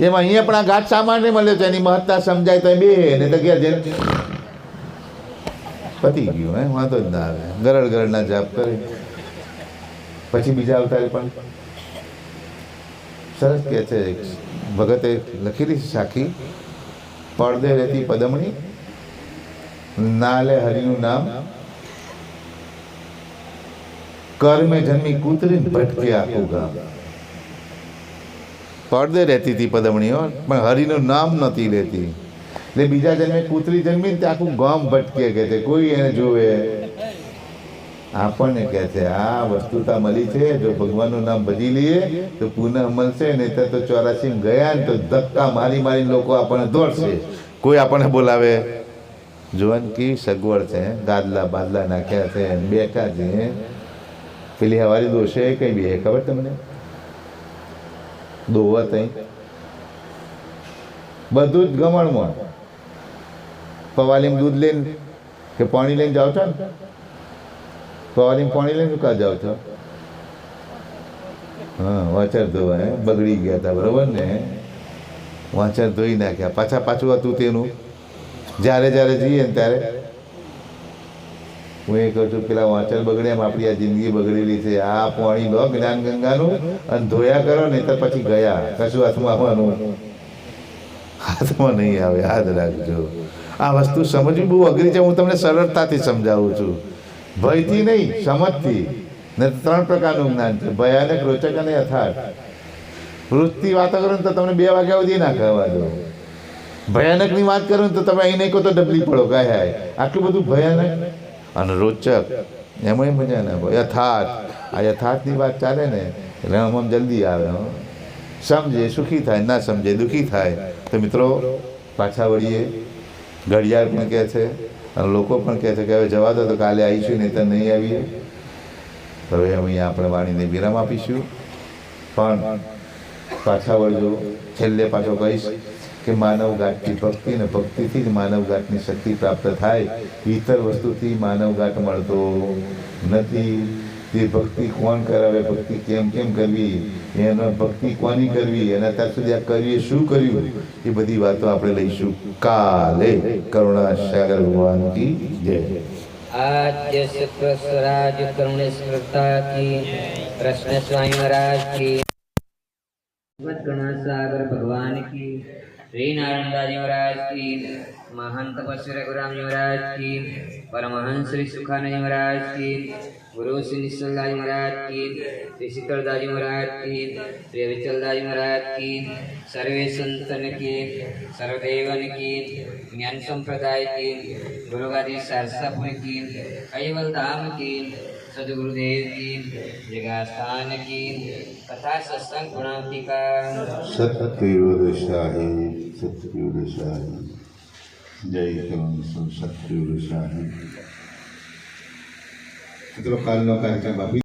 એમાં અહીંયા પણ આ ઘાટ શા માટે મળ્યો છે એની મહત્તા સમજાય તો બે ને તો ક્યાં જાય પતી ગયું. વાંધો જ ના આવે. ગરડ ગરડના જાપ કરે. પછી બીજા અવતારે પણ સરસ કહે છે ભગતે લખેલી સાખી, પડદે રહેતી પદમણી, ના લે હરિનું નામ, કર્મે જન્મી કૂતરી ભટકે આખું ગામ. પડદે રહેતી હતી પદમણીઓ, પણ હરિનું નામ નથી લેતી. એટલે બીજા જન્મે કૂતરી જન્મી ને આખું ગામ ભટકે કે છે, કોઈ એને જોવે. આપણને કહે છે આ વસ્તુતા મળી છે, જો ભગવાનનું નામ ભજી લઈએ તો પુનઃ મળશે, નહીં તો 84 ગયા ને તો ધક્કા મારી મારીને લોકો આપણને દોડશે. કોઈ આપણને બોલાવે. જોવાની કેવી સગવડ છે. ગાદલા બાદલા નાખ્યા છે, બેઠા છે. પેલી હવારી દોશે કઈ બી ખબર તમને? દોવા તઈ બધું જ ગમણમાં. પવાલીમાં દૂધ લઈને કે પાણી લઈને જાઓ છો ને, પવાલીમાં પાણી લઈને કા જાઓ છો? હા, વાંચર ધોવા બગડી ગયા હતા, બરોબર ને? વાંચર ધોઈ નાખ્યા. પાછું હતું તેનું. જ્યારે જ્યારે જઈએ ને ત્યારે હું એ કહું છું પેલા વાંચર બગડે એમ આપણી આ જિંદગી બગડેલી છે. આ પાણી લો જ્ઞાન ગંગાનું અને ધોયા કરો ને તો પછી ગયા. કશું હાથમાં આવવાનું હાથમાં નહીં આવે. યાદ રાખજો. આ વસ્તુ સમજવી બહુ અઘરી છે. હું તમને સરળતાથી સમજાવું છું, ભયથી નહીં, સમજથી. ને 3 પ્રકારનું જ્ઞાન છે, ભયાનક, રોચક અને યથાર્થ. વૃત્તિ વાતો કરો ને તો તમને 2 વાગ્યા સુધી ના કહેવા દો. ભયાનકની વાત કરો ને તો તમે અહીં નહીં કહો તો ડબલી પડો. ગયા આટલું બધું ભયાનક અને રોચક, એમાંય મજા ના હોય. યથાર્થ, આ યથાર્થની વાત ચાલે ને એટલે આમ જલ્દી આવે. સમજે સુખી થાય, ના સમજે દુઃખી થાય. તો મિત્રો પાછા વળીએ. ઘડિયાળ પણ કહે છે અને લોકો પણ કહે છે કે હવે જવા દો, તો કાલે આવીશું, નહીં તો નહીં આવીએ. હવે અહીંયા આપણે વાણીને વિરામ આપીશું. પણ પાછા વળજો. છેલ્લે પાછો કહીશ કે માનવ ગાંઠથી ભક્તિ ને ભક્તિથી જ માનવ ગાંઠની શક્તિ પ્રાપ્ત થાય. ઇતર વસ્તુથી માનવ ગાંઠ મળતો નથી. તે ભક્તિ કોણ કરાવે, ભક્તિ કેમ કરવી, એનો ભક્તિ કોની કરવી, અને અત્યાર સુધી આ કરવી શું કર્યું, એ બધી વાતો આપણે લઈશું કાલે. કરુણાસાગર ભગવાન કી જય. आद्य शुक्र स्वराज करुणेश्वरता की, कृष्ण स्वामी महाराज की, गणासागर भगवान की, श्री नारायण दास महाराज की, महंत पशु रघुराम महाराज की, परमहंस श्री सुखानंद महाराज की, गुरु श्री निश्चलदास महाराज की, श्री शीतलदास महाराज की, श्री विचलदास महाराज की, सर्वे संतन की, सर्वदेवन की, ज्ञान संप्रदाय की, गुरु गादी सरसापुर की, कैवल धाम की, सदगुरुदेव की, जगास्थान की, कथा सत्संग गुणावती का सत्योदशाही सत्योदशाही जय सत्योदशाही. મિત્રો કાલનો કાર્યક્રમ આપી